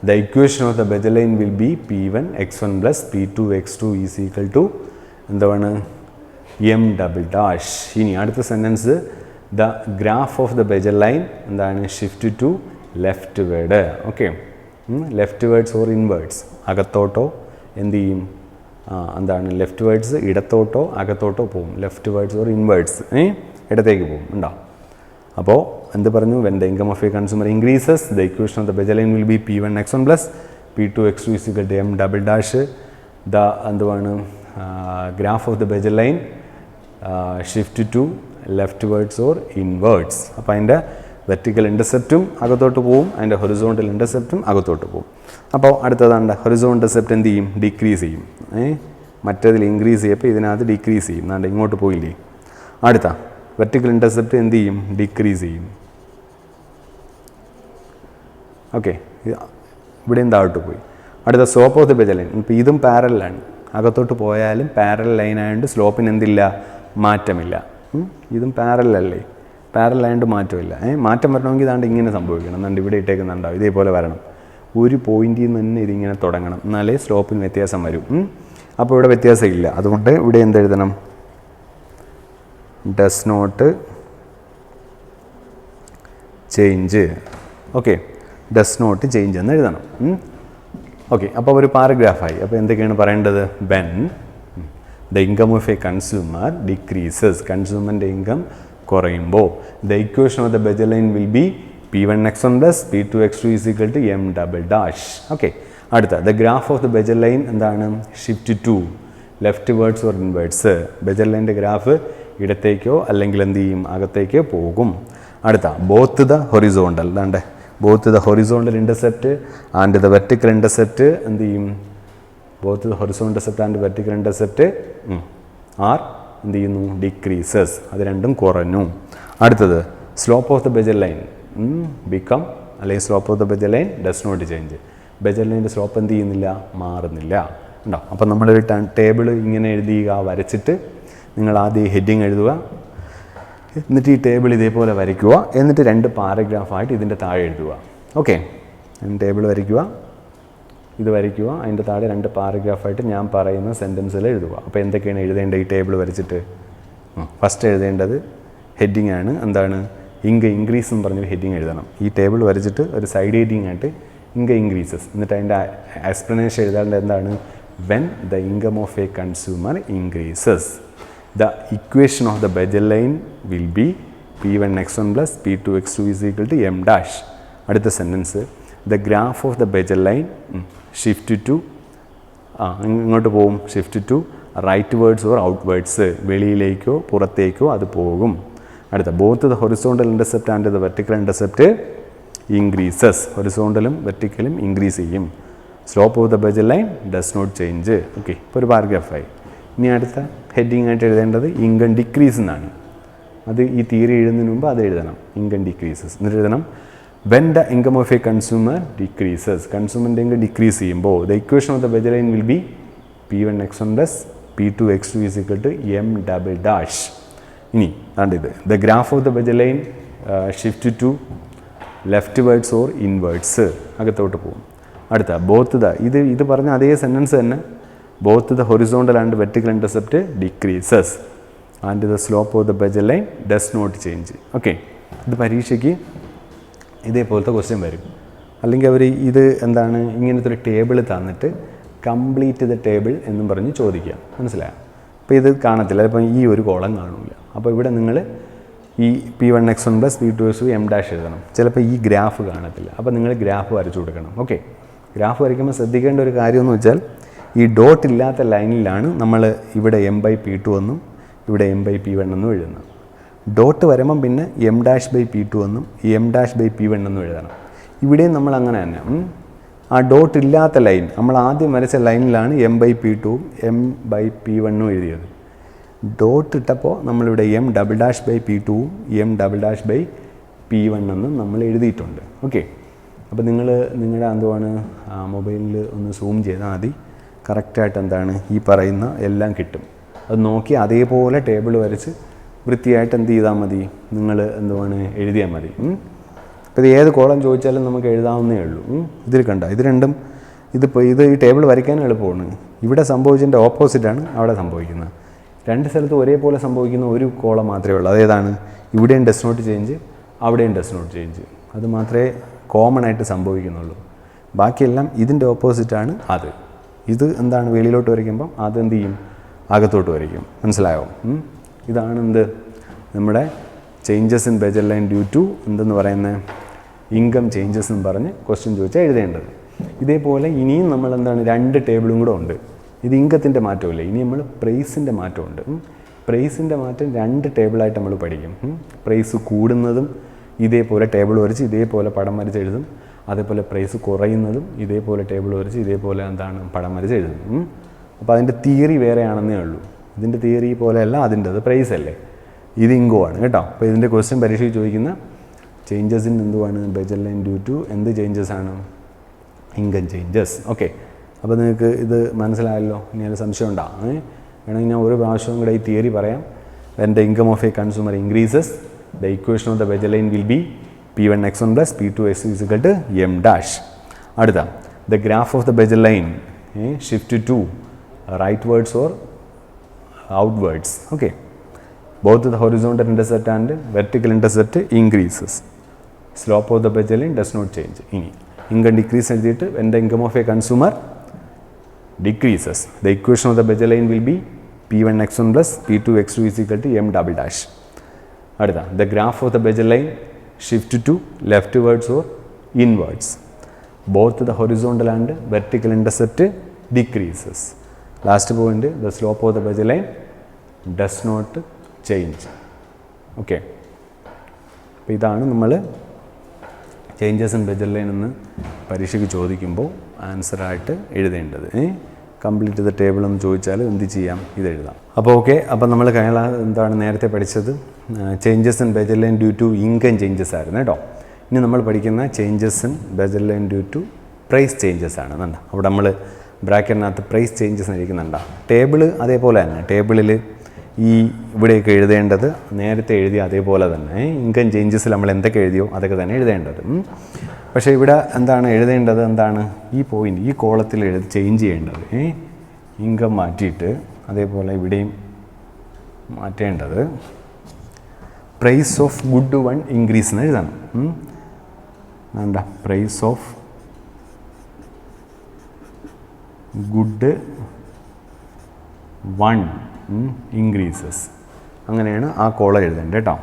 ദ ഇക്വേഷൻ ഓഫ് ദ ബെജൽ line will be P1x1 plus P2x2 is equal to എന്താണ്? M double dash. ഇനി അടുത്ത sentence, the graph of the ബെജൽ ലൈൻ എന്താണ്? Shift to leftward. Okay, leftwards or inwards, അകത്തോട്ടോ എന്ത് ചെയ്യും? എന്താണ് ലെഫ്റ്റ് വേർഡ്സ്? ഇടത്തോട്ടോ അകത്തോട്ടോ പോകും. ലെഫ്റ്റ് വേർഡ്സ് ഓർ ഇൻവേർഡ്സ് ഇടത്തേക്ക് പോകും. ഉണ്ടോ? അപ്പോൾ എന്ത് പറഞ്ഞു? When the income of a consumer increases the equation of the ബെജൽ line will be P1x1 plus P2x2 is equal to M double dash. The എന്തുവാണ്? ഗ്രാഫ് ഓഫ് ദ ബെജൽ line shift to leftwards or inwards. അപ്പോൾ അതിൻ്റെ vertical ഇൻ്റർസെപ്റ്റും അകത്തോട്ട് പോവും, അതിൻ്റെ horizontal ഇൻ്റർസെപ്റ്റും അകത്തോട്ട് പോവും. അപ്പോൾ അടുത്തതാണ്ട് ഹൊറിസോണ്ടൽ ഇൻ്റർസെപ്റ്റ് എന്ത് ചെയ്യും? ഡിക്രീസ് ചെയ്യും. മറ്റേതിൽ ഇൻക്രീസ് ചെയ്യപ്പോൾ ഇതിനകത്ത് ഡിക്രീസ് ചെയ്യും. എന്നാണ്ട് ഇങ്ങോട്ട് പോയില്ലേ? അടുത്ത വെർട്ടിക്കൽ ഇൻ്റർസെപ്റ്റ് എന്ത് ചെയ്യും? ഡിക്രീസ് ചെയ്യും. ഓക്കെ, ഇവിടെ താഴോട്ട് പോയി. അടുത്ത സ്ലോപ്പ് ഓഫ് ദ ബെജൽ ലൈൻ. ഇപ്പോൾ ഇതും പാരലാണ്. അകത്തോട്ട് പോയാലും പാരൽ ലൈൻ ആയതുകൊണ്ട് സ്ലോപ്പിന് എന്തില്ല? മാറ്റമില്ല. ഇതും പാരലല്ലേ? പാരലായതുകൊണ്ട് മാറ്റമില്ല. മാറ്റം വരണമെങ്കിൽ ഇതാണ്ട് ഇങ്ങനെ സംഭവിക്കണം. എന്നാണ്ട് ഇവിടെ ഇട്ടേക്കുന്നുണ്ടാവും, ഇതേപോലെ വരണം. ഒരു പോയിന്റിൽ നിന്ന് തന്നെ ഇതിങ്ങനെ തുടങ്ങണം, എന്നാലേ സ്ലോപ്പിന് വ്യത്യാസം വരും. അപ്പോൾ ഇവിടെ വ്യത്യാസമില്ല. അതുകൊണ്ട് ഇവിടെ എന്തെഴുതണം? Does not change. Okay, does not change എന്ന് എഴുതണം. ഓക്കെ, അപ്പോൾ ഒരു പാരഗ്രാഫായി. അപ്പോൾ എന്തൊക്കെയാണ് പറയേണ്ടത്? When the income of a consumer decreases, കൺസ്യൂമറിൻ്റെ ഇൻകം കുറയുമ്പോൾ ദ ഇക്വേഷൻ ഓഫ് ദ ബെജൽ line will be P1x1 plus P2x2 is equal to M double dash. Okay, അടുത്ത ദ ഗ്രാഫ് ഓഫ് ദ ബെജൽ ലൈൻ എന്താണ്? Shift to leftwards or inwards. ബെജൽ ലൈൻ്റെ graph ഇടത്തേക്കോ അല്ലെങ്കിൽ എന്ത് ചെയ്യും? അകത്തേക്കോ പോകും. അടുത്ത ബോത്ത് ദ ഹൊറിസോണ്ടൽ, അതാണ്ട് both the horizontal intercept and the vertical intercept എന്ത് ചെയ്യും? Both the horizontal intercept and vertical intercept are എന്ത് ചെയ്യുന്നു? ഡിക്രീസസ്, അത് രണ്ടും കുറഞ്ഞു. അടുത്തത് സ്ലോപ്പ് ഓഫ് ദ ബെജൽ ലൈൻ ബിക്കം, അല്ലെങ്കിൽ സ്ലോപ്പ് ഓഫ് ദ ബെജൽ ലൈൻ ഡസ് നോട്ട് ചേഞ്ച്. ബെജൽ ലൈൻ്റെ സ്ലോപ്പ് എന്ത് ചെയ്യുന്നില്ല? മാറുന്നില്ല. ഉണ്ടോ? അപ്പം നമ്മളൊരു ടേബിൾ ഇങ്ങനെ എഴുതിയുക, വരച്ചിട്ട് നിങ്ങൾ ആദ്യം ഹെഡിങ് എഴുതുക, എന്നിട്ട് ഈ ടേബിൾ ഇതേപോലെ വരയ്ക്കുക, എന്നിട്ട് 2 പാരഗ്രാഫായിട്ട് ഇതിൻ്റെ താഴെ എഴുതുക. ഓക്കെ, ടേബിൾ വരയ്ക്കുക, ഇത് വരയ്ക്കുക, അതിൻ്റെ താഴെ 2 പാരഗ്രാഫായിട്ട് ഞാൻ പറയുന്ന സെൻറ്റൻസിൽ എഴുതുക. അപ്പോൾ എന്തൊക്കെയാണ് എഴുതേണ്ടത്? ഈ ടേബിൾ വരച്ചിട്ട് ഫസ്റ്റ് എഴുതേണ്ടത് ഹെഡിങ് ആണ്. എന്താണ്? ഇൻകം ഇൻക്രീസ് എന്ന് പറഞ്ഞൊരു ഹെഡിങ് എഴുതണം. ഈ ടേബിൾ വരച്ചിട്ട് ഒരു സൈഡ് ഹെഡിങ് ആയിട്ട് ഇൻകം ഇൻക്രീസസ്, എന്നിട്ട് അതിൻ്റെ എക്സ്പ്ലനേഷൻ എഴുതാണ്ട് എന്താണ്, when the income of a consumer increases the equation of the budget line will be P1x1 plus P2x2 is equal to m dash. അടുത്ത sentence, the graph of the budget line shift to ഇങ്ങോട്ട് പോകും, shift to rightwards or outwards, വെളിയിലേക്കോ പുറത്തേക്കോ അത് പോകും. അടുത്ത, both the horizontal intercept and the vertical intercept increases, ഹൊറിസോണ്ടലും വെർട്ടിക്കലും increase ചെയ്യും. Slope of the budget line does not change. Okay, ഇപ്പോൾ ഒരു പാരഗ്രാഫായി. ഇനി അടുത്ത ഹെഡിങ് ആയിട്ട് എഴുതേണ്ടത് ഇൻകം ഡിക്രീസ് എന്നാണ്. അത് ഈ തിയറി എഴുതുന്നതിന് മുമ്പ് അത് എഴുതണം, ഇൻകം ഡിക്രീസസ്. എന്നിട്ട് എഴുതണം, when the income of a consumer decreases, കൺസ്യൂമറിൻ്റെ ഇൻകം ഡിക്രീസ് ചെയ്യുമ്പോൾ the equation of the budget line will be P1x1 plus P2x2 is equal to m double dash. ഇനി ഇത്, the graph of the budget line shift to leftwards or inwards, അകത്തോട്ട് പോകും. അടുത്ത, both the, ഇത് പറഞ്ഞ അതേ sentence തന്നെ, both the horizontal and vertical intercept decreases and the slope of the budget line does not change. Okay, ഇത് പരീക്ഷയ്ക്ക് ഇതേപോലത്തെ ക്വസ്റ്റ്യൻ വരും. അല്ലെങ്കിൽ അവർ ഇത് എന്താണ്, ഇങ്ങനത്തെ ഒരു ടേബിൾ തന്നിട്ട് കംപ്ലീറ്റ് ദ ടേബിൾ എന്നും പറഞ്ഞ് ചോദിക്കുക. മനസ്സിലായോ? അപ്പോൾ ഇത് കാണത്തില്ല, ഇപ്പം ഈ ഒരു കോളം കാണില്ല. അപ്പോൾ ഇവിടെ നിങ്ങൾ ഈ P1x1 plus P2x2 m dash എഴുതണം. ചിലപ്പോൾ ഈ ഗ്രാഫ് കാണത്തില്ല, അപ്പോൾ നിങ്ങൾ ഗ്രാഫ് വരച്ചു കൊടുക്കണം. ഓക്കെ, ഗ്രാഫ് വരയ്ക്കുമ്പോൾ ശ്രദ്ധിക്കേണ്ട ഒരു കാര്യമെന്ന് വെച്ചാൽ, ഈ ഡോട്ട് ഇല്ലാത്ത ലൈനിലാണ് നമ്മൾ ഇവിടെ m/P2 എന്നും ഇവിടെ m/P1 എന്നും എഴുതുന്നത്. ഡോട്ട് വരുമ്പം പിന്നെ m'/P2 എന്നും m'/P1 എന്നും എഴുതണം. ഇവിടെയും നമ്മൾ അങ്ങനെ തന്നെ, ആ ഡോട്ട് ഇല്ലാത്ത ലൈൻ, നമ്മൾ ആദ്യം വരച്ച ലൈനിലാണ് m/P2 m/P1 എഴുതിയത്. ഡോട്ട് ഇട്ടപ്പോൾ നമ്മളിവിടെ m''/P2 m''/P1 എന്നും നമ്മൾ എഴുതിയിട്ടുണ്ട്. ഓക്കെ, അപ്പോൾ നിങ്ങളുടെ എന്തുവാണ് മൊബൈലിൽ ഒന്ന് സൂം ചെയ്താൽ മതി, കറക്റ്റായിട്ട് എന്താണ് ഈ പറയുന്ന എല്ലാം കിട്ടും. അത് നോക്കി അതേപോലെ ടേബിൾ വരച്ച് വൃത്തിയായിട്ട് എന്ത് ചെയ്താൽ മതി, നിങ്ങൾ എന്തുവാണ് എഴുതിയാൽ മതി. അപ്പോൾ ഇത് ഏത് കോളം ചോദിച്ചാലും നമുക്ക് എഴുതാവുന്നേ ഉള്ളൂ. ഇതിൽ കണ്ട, ഇത് രണ്ടും ഇത് ഈ ടേബിൾ വരയ്ക്കാനും എളുപ്പമാണ്. ഇവിടെ സംഭവിച്ചതിൻ്റെ ഓപ്പോസിറ്റാണ് അവിടെ സംഭവിക്കുന്നത്. രണ്ട് സ്ഥലത്ത് ഒരേപോലെ സംഭവിക്കുന്ന ഒരു കോളം മാത്രമേ ഉള്ളൂ. അതേതാണ്, ഇവിടെയും ഡസ് നോട്ട് ചേഞ്ച്, അവിടെയും ഡസ് നോട്ട് ചേഞ്ച്. അത് മാത്രമേ കോമൺ ആയിട്ട് സംഭവിക്കുന്നുള്ളൂ. ബാക്കിയെല്ലാം ഇതിൻ്റെ ഓപ്പോസിറ്റാണ് അത്. ഇത് എന്താണ്, വെളിയിലോട്ട് വരയ്ക്കുമ്പം അത് എന്ത് ചെയ്യും, അകത്തോട്ട് വരയ്ക്കും. മനസ്സിലായോ? ഇതാണ് എന്ത്, നമ്മുടെ changes in budget line due to എന്തെന്ന് പറയുന്നത്, ഇൻകം ചേഞ്ചസ് എന്ന് പറഞ്ഞ് ക്വസ്റ്റ്യൻ ചോദിച്ചാൽ എഴുതേണ്ടത്. ഇതേപോലെ ഇനിയും നമ്മൾ എന്താണ്, രണ്ട് ടേബിളും കൂടെ ഉണ്ട്. ഇത് ഇൻകത്തിൻ്റെ മാറ്റമില്ല, ഇനി നമ്മൾ പ്രൈസിൻ്റെ മാറ്റമുണ്ട്. പ്രൈസിൻ്റെ മാറ്റം രണ്ട് ടേബിളായിട്ട് നമ്മൾ പഠിക്കും. പ്രൈസ് കൂടുന്നതും ഇതേപോലെ ടേബിൾ വരച്ച് ഇതേപോലെ പടം വരച്ച് എഴുതും. അതേപോലെ പ്രൈസ് കുറയുന്നതും ഇതേപോലെ ടേബിൾ വരച്ച് ഇതേപോലെ എന്താണ് പടം വരച്ച് എഴുതും. അപ്പോൾ അതിൻ്റെ തിയറി വേറെയാണെന്നേ ഉള്ളൂ. ഇതിൻ്റെ തിയറി പോലെയല്ല അതിൻ്റെത്, പ്രൈസ് അല്ലേ, ഇത് ഇൻകോ ആണ് കേട്ടോ. അപ്പോൾ ഇതിൻ്റെ ക്വസ്റ്റ്യൻ പരീക്ഷയ്ക്ക് ചോദിക്കുന്ന ചേഞ്ചസ് ഇൻ എന്തുവാണ്, ബജറ്റ് ലൈൻ ഡ്യൂ ടു എന്ത് ചേഞ്ചസ് ആണ്, ഇൻകം ചേഞ്ചസ്. ഓക്കെ, അപ്പോൾ നിങ്ങൾക്ക് ഇത് മനസ്സിലായല്ലോ. ഇനി അതിൽ സംശയം ഉണ്ടാകും. വേണമെങ്കിൽ ഞാൻ ഒരു പ്രാവശ്യവും കൂടെ ഈ തിയറി പറയാം. When the income of a consumer increases the equation of the budget line will be P1x1 plus P2x2 is equal to m'. അടുത്ത, the graph of the budget line shift to rightwards or outwards. Okay, both the horizontal intercept and vertical intercept increases. Slope of the bajette line does not change. Income decrease എഴുതിയിട്ട് when the income of a consumer decreases, the equation of the bajette line will be P1x1 plus P2x2 is equal to m'. അടുത്ത, the graph of the bajette line shift to leftwards or inwards. Both the horizontal and vertical intercept decreases. Last point, the slope of the bajette line does not change. Okay, അപ്പോൾ ഇതാണ് നമ്മൾ changes in budget line എന്ന് പരീക്ഷയ്ക്ക് ചോദിക്കുമ്പോൾ ആൻസറായിട്ട് എഴുതേണ്ടത്. Complete the table എന്ന് ചോദിച്ചാൽ എന്ത് ചെയ്യാം, ഇത് എഴുതാം. അപ്പോൾ ഓക്കെ, അപ്പോൾ നമ്മൾ എന്താണ് നേരത്തെ പഠിച്ചത്, changes in budget line due to income changes ആയിരുന്നു കേട്ടോ. ഇനി നമ്മൾ പഠിക്കുന്ന changes in budget line due to price changes ആണ്. കണ്ടോ, അവിടെ നമ്മൾ ബ്രാക്കറ്റിനകത്ത് പ്രൈസ് ചേഞ്ചസ് ഇരിക്കുന്നുണ്ടോ. ടേബിൾ അതേപോലെ തന്നെ, ടേബിളിൽ ഈ ഇവിടെയൊക്കെ എഴുതേണ്ടത് നേരത്തെ എഴുതി അതേപോലെ തന്നെ. ഇൻകം ചേഞ്ചസിൽ നമ്മൾ എന്തൊക്കെ എഴുതിയോ അതൊക്കെ തന്നെ എഴുതേണ്ടത്. പക്ഷേ ഇവിടെ എന്താണ് എഴുതേണ്ടത്, എന്താണ് ഈ പോയിൻ്റ് ഈ കോളത്തിൽ ചേഞ്ച് ചെയ്യേണ്ടത്. ഇൻകം മാറ്റിയിട്ട് അതേപോലെ ഇവിടെയും മാറ്റേണ്ടത്. Price of good one increase എന്ന് എഴുതണം. വേണ്ട, price of good one increases, അങ്ങനെയാണ് ആ കോളം എഴുതേണ്ടത് കേട്ടോ.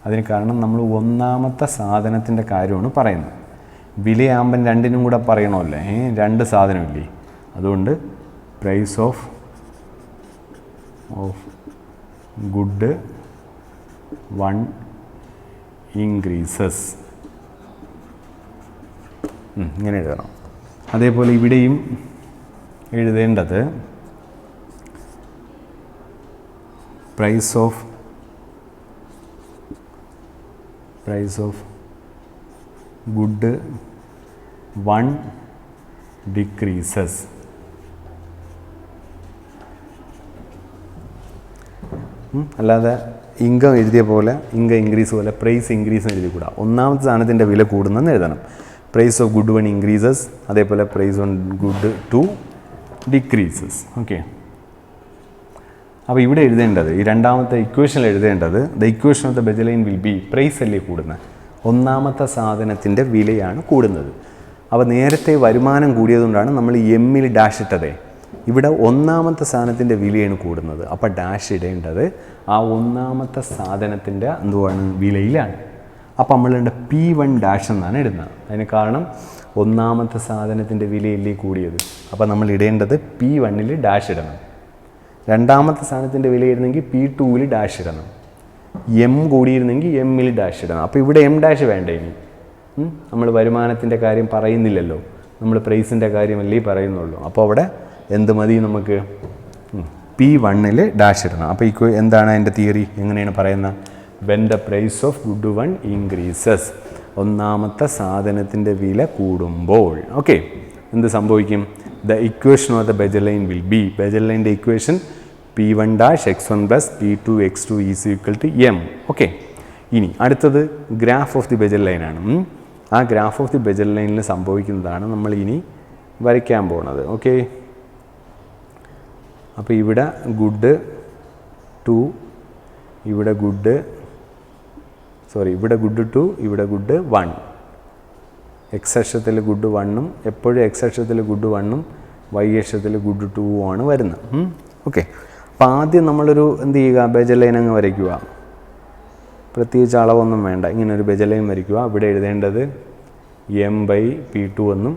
അതിന് കാരണം നമ്മൾ ഒന്നാമത്തെ സാധനത്തിൻ്റെ കാര്യമാണ് പറയുന്നത്. വിലയാകുമ്പം രണ്ടിനും കൂടെ പറയണമല്ലേ, രണ്ട് സാധനമില്ലേ, അതുകൊണ്ട് price of good one increases ഇങ്ങനെ എഴുതണം. അതേപോലെ ഇവിടെയും എഴുതേണ്ടത് price of good one decreases. അല്ലാതെ ഇൻകം എഴുതിയ പോലെ ഇൻകം ഇൻക്രീസ് പോലെ പ്രൈസ് ഇൻക്രീസ് എഴുതി കൂടാ. ഒന്നാമത്തെ സാധനത്തിൻ്റെ വില കൂടുന്നെന്ന് എഴുതണം. Price of good one increases, അതേപോലെ price on good two decreases. Okay, അപ്പോൾ ഇവിടെ എഴുതേണ്ടത്, ഈ രണ്ടാമത്തെ ഇക്വേഷനിൽ എഴുതേണ്ടത് the equation of the budget line will be, price അല്ലേ കൂടുന്നത്, ഒന്നാമത്തെ സാധനത്തിൻ്റെ വിലയാണ് കൂടുന്നത്. അപ്പോൾ നേരത്തെ വരുമാനം കൂടിയതുകൊണ്ടാണ് നമ്മൾ എമ്മിൽ ഡാഷ് ഇട്ടതേ. ഇവിടെ ഒന്നാമത്തെ സാധനത്തിൻ്റെ വിലയാണ് കൂടുന്നത്, അപ്പോൾ ഡാഷ് ഇടേണ്ടത് ആ ഒന്നാമത്തെ സാധനത്തിൻ്റെ എന്തുവാണ് വിലയിലാണ്. അപ്പോൾ നമ്മളുടെ P1 ഡാഷ് എന്നാണ് ഇടുന്നത്. അതിന് കാരണം ഒന്നാമത്തെ സാധനത്തിൻ്റെ വിലയല്ലേ കൂടിയത്, അപ്പോൾ നമ്മൾ ഇടേണ്ടത് P1 ഡാഷ് ഇടണം. രണ്ടാമത്തെ സാധനത്തിൻ്റെ വിലയിരുന്നെങ്കിൽ P2 ഡാഷ് ഇടണം. എം കൂടിയിരുന്നെങ്കിൽ എമ്മിൽ ഡാഷ് ഇടണം. അപ്പോൾ ഇവിടെ എം ഡാഷ് വേണ്ട. ഇനി നമ്മൾ വരുമാനത്തിൻ്റെ കാര്യം പറയുന്നില്ലല്ലോ, നമ്മൾ പ്രൈസിൻ്റെ കാര്യമല്ലേ പറയുന്നുള്ളൂ. അപ്പോൾ അവിടെ എന്ത് മതി നമുക്ക്, P1 ഡാഷ് ഇടണം. അപ്പോൾ എന്താണ് അതിൻ്റെ തിയറി, എങ്ങനെയാണ് പറയുന്നത്, when the price of good one increases, ഒന്നാമത്തെ സാധനത്തിൻ്റെ വില കൂടുമ്പോൾ ഓക്കെ എന്ത് സംഭവിക്കും, ദ ഇക്വേഷൻ ഓഫ് ദ ബെജർ ലൈൻ വിൽ ബി, ബെജർ ലൈൻ്റെ equation P1 dash x1 plus P2 x2 is equal to m. Okay, ഇനി അടുത്തത് ഗ്രാഫ് ഓഫ് ദി ബെജർ ലൈനാണ്. ആ ഗ്രാഫ് ഓഫ് ദി ബെജർ ലൈനിൽ സംഭവിക്കുന്നതാണ് നമ്മൾ ഇനി വരയ്ക്കാൻ പോകുന്നത്. ഓക്കെ, അപ്പോൾ ഇവിടെ ഗുഡ് 2, ഇവിടെ ഗുഡ് 2, ഇവിടെ ഗുഡ് 1. എക്സ് അക്ഷത്തിൽ ഗുഡ് 1ഉം എപ്പോഴും എക്സ് അക്ഷത്തിൽ ഗുഡ് 1ഉം വൈ അക്ഷത്തിൽ ഗുഡ് 2ഉം ആണ് വരുന്നത്. ഓക്കെ, അപ്പോൾ ആദ്യം നമ്മളൊരു എന്ത് ചെയ്യുക, ബെജർ ലൈൻ അങ്ങ് വരയ്ക്കുക. പ്രത്യേകിച്ച് അളവൊന്നും വേണ്ട, ഇങ്ങനൊരു ബെജർ ലൈൻ വരയ്ക്കുക. ഇവിടെ എഴുതേണ്ടത് M/P2 എന്നും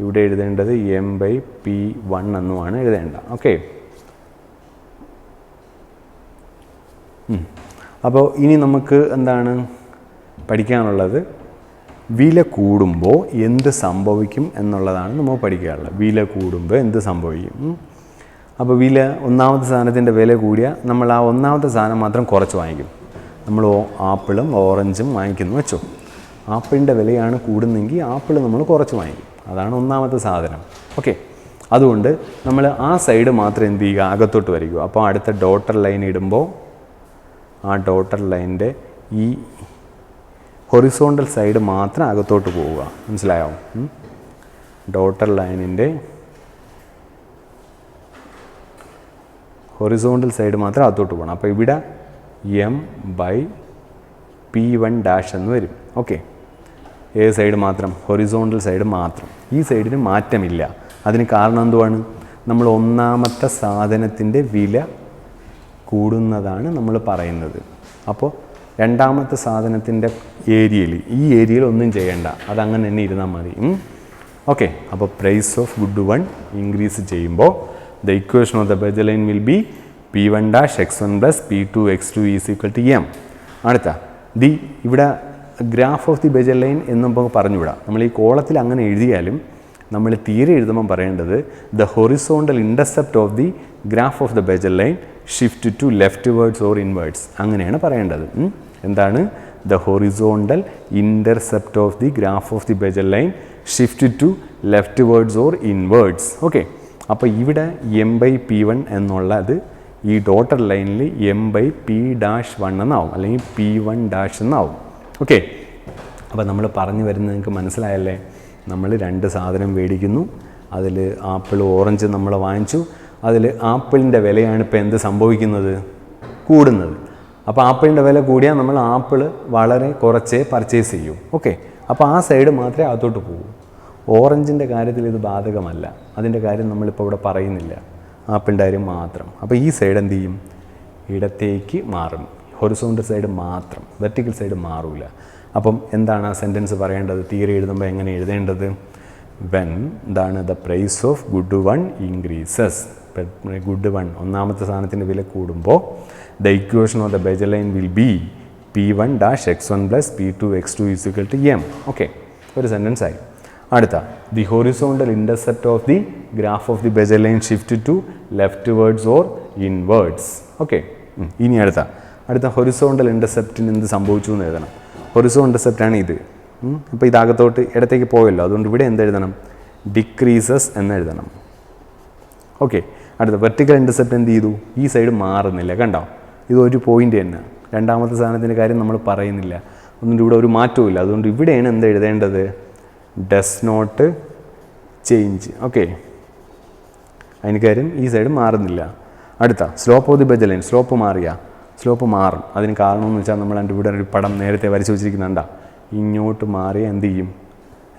ഇവിടെ എഴുതേണ്ടത് M/P1 എന്നുമാണ് എഴുതേണ്ട. ഓക്കെ, അപ്പോൾ ഇനി നമുക്ക് എന്താണ് പഠിക്കാനുള്ളത്, വില കൂടുമ്പോൾ എന്ത് സംഭവിക്കും എന്നുള്ളതാണ് നമ്മൾ പഠിക്കാനുള്ളത്. വില കൂടുമ്പോൾ എന്ത് സംഭവിക്കും. അപ്പോൾ വില, ഒന്നാമത്തെ സാധനത്തിൻ്റെ വില കൂടിയാൽ നമ്മൾ ആ ഒന്നാമത്തെ സാധനം മാത്രം കുറച്ച് വാങ്ങിക്കും. നമ്മൾ ആപ്പിളും ഓറഞ്ചും വാങ്ങിക്കുന്നു വെച്ചോ, ആപ്പിളിൻ്റെ വിലയാണ് കൂടുന്നെങ്കിൽ ആപ്പിൾ നമ്മൾ കുറച്ച് വാങ്ങിക്കും, അതാണ് ഒന്നാമത്തെ സാധനം. ഓക്കെ, അതുകൊണ്ട് നമ്മൾ ആ സൈഡ് മാത്രം എന്ത് ചെയ്യുക, അകത്തോട്ട് വരിക. അപ്പോൾ അടുത്ത ഡോട്ടർ ലൈൻ ഇടുമ്പോൾ ആ ഡോട്ടർ ലൈനിൻ്റെ ഈ ഹൊറിസോണ്ടൽ സൈഡ് മാത്രം അകത്തോട്ട് പോവുക. മനസ്സിലായോ? ഡോട്ടർ ലൈനിൻ്റെ ഹൊറിസോണ്ടൽ സൈഡ് മാത്രം അകത്തോട്ട് പോകണം. അപ്പോൾ ഇവിടെ M/P1 ഡാഷ് എന്ന് വരും. ഓക്കെ, ഏത് സൈഡ് മാത്രം, ഹൊറിസോണ്ടൽ സൈഡ് മാത്രം. ഈ സൈഡിന് മാറ്റമില്ല. അതിന് കാരണം എന്തുവാണ്, നമ്മൾ ഒന്നാമത്തെ സാധനത്തിൻ്റെ വില കൂടുന്നതാണ് നമ്മൾ പറയുന്നത്. അപ്പോൾ രണ്ടാമത്തെ സാധനത്തിൻ്റെ ഏരിയയിൽ, ഈ ഏരിയയിൽ ഒന്നും ചെയ്യേണ്ട, അതങ്ങനെ തന്നെ ഇരുന്നാൽ മതി. ഓക്കെ, അപ്പോൾ price of good one increase ചെയ്യുമ്പോൾ ദ ഇക്വേഷൻ ഓഫ് ദ ബെജർ line will be P1 dash x1 plus P2 x2 is equal to m. അടുത്ത ഇവിടെ ഗ്രാഫ് ഓഫ് ദി ബെജർ ലൈൻ എന്ന് നമുക്ക് പറഞ്ഞുവിടാം. നമ്മൾ ഈ കോളത്തിൽ അങ്ങനെ എഴുതിയാലും നമ്മൾ തിയറി എഴുതുമ്പോൾ പറയേണ്ടത് the horizontal intercept of the graph of the ബെജർ line shift to leftwards or inwards, അങ്ങനെയാണ് പറയേണ്ടത്. എന്താണ്, the horizontal intercept of the graph of the ബെജർ line shift to leftwards or inwards. Okay, അപ്പോൾ ഇവിടെ M/P1 എന്നുള്ളത് ഈ daughter ലൈനിൽ M/P'1 എന്നാവും, അല്ലെങ്കിൽ P1 ഡാഷ് എന്നാവും. ഓക്കെ, അപ്പോൾ നമ്മൾ പറഞ്ഞു വരുന്നത് നിങ്ങൾക്ക് മനസ്സിലായല്ലേ. നമ്മൾ രണ്ട് സാധനം മേടിക്കുന്നു, അതിൽ ആപ്പിൾ ഓറഞ്ച് നമ്മൾ വാങ്ങിച്ചു, അതിൽ ആപ്പിളിൻ്റെ വിലയാണ് ഇപ്പോൾ എന്ത് സംഭവിക്കുന്നത്, കൂടുന്നത്. അപ്പോൾ ആപ്പിളിൻ്റെ വില കൂടിയാൽ നമ്മൾ ആപ്പിൾ വളരെ കുറച്ചേ പർച്ചേസ് ചെയ്യൂ. ഓക്കെ, അപ്പോൾ ആ സൈഡ് മാത്രമേ അകത്തോട്ട് പോകൂ. ഓറഞ്ചിൻ്റെ കാര്യത്തിൽ ഇത് ബാധകമല്ല. അതിൻ്റെ കാര്യം നമ്മളിപ്പോൾ ഇവിടെ പറയുന്നില്ല, ആപ്പിളിൻ്റെ കാര്യം മാത്രം. അപ്പോൾ ഈ സൈഡ് എന്ത് ചെയ്യും? ഇടത്തേക്ക് മാറും. ഹൊറിസോണ്ടൽ സൈഡ് മാത്രം, വെർട്ടിക്കൽ സൈഡ് മാറില്ല. അപ്പം എന്താണ് ആ സെൻറ്റൻസ് പറയേണ്ടത്? തിയറി എഴുതുമ്പോൾ എങ്ങനെ എഴുതേണ്ടത്? വെൻ എന്താണ് the price of good one increases. Good one ഒന്നാമത്തെ സാധനത്തിൻ്റെ വില കൂടുമ്പോൾ ദ ഇക്വേഷൻ ഓഫ് ദ ബെജർ line will be P1 dash x1 plus P2 x2 is equal to m. Okay, ഒരു സെൻറ്റൻസ് ആയി. അടുത്ത the horizontal intercept of the graph of the ബെജർ line shift to leftwards or inwards. Okay, ഇനി അടുത്ത horizontal ഇൻ്റർസെപ്റ്റിന് എന്ത് സംഭവിച്ചു എന്ന് എഴുതണം. ഹൊറിസോണ്ടൽ ഇൻ്റർസെപ്റ്റാണ് ഇത്. അപ്പോൾ ഇതകത്തോട്ട് ഇടത്തേക്ക് പോയല്ലോ, അതുകൊണ്ട് ഇവിടെ എന്തെഴുതണം? ഡിക്രീസസ് എന്ന് എഴുതണം. ഓക്കെ, അടുത്ത വെർട്ടിക്കൽ ഇൻ്റർസെപ്റ്റ് എന്ത് ചെയ്തു? ഈ സൈഡ് മാറുന്നില്ല, കണ്ടോ? ഇത് ഒരു പോയിൻ്റ് തന്നെ. രണ്ടാമത്തെ സാധനത്തിൻ്റെ കാര്യം നമ്മൾ പറയുന്നില്ല, ഒന്നും ഇവിടെ ഒരു മാറ്റവും ഇല്ല. അതുകൊണ്ട് ഇവിടെയാണ് എന്ത് എഴുതേണ്ടത്? Does not change. ഓക്കെ, അതിന് കാര്യം ഈ സൈഡ് മാറുന്നില്ല. അടുത്ത സ്ലോപ്പ് ഓഫ് ദി ബെജർ ലൈൻ. സ്ലോപ്പ് മാറിയ സ്ലോപ്പ് മാറും. അതിന് കാരണം എന്ന് വെച്ചാൽ നമ്മൾ എൻ്റെ ഇവിടെ ഒരു പടം നേരത്തെ വരച്ച് വെച്ചിരിക്കുന്നുണ്ടാ. ഇങ്ങോട്ട് മാറിയ എന്ത് ചെയ്യും?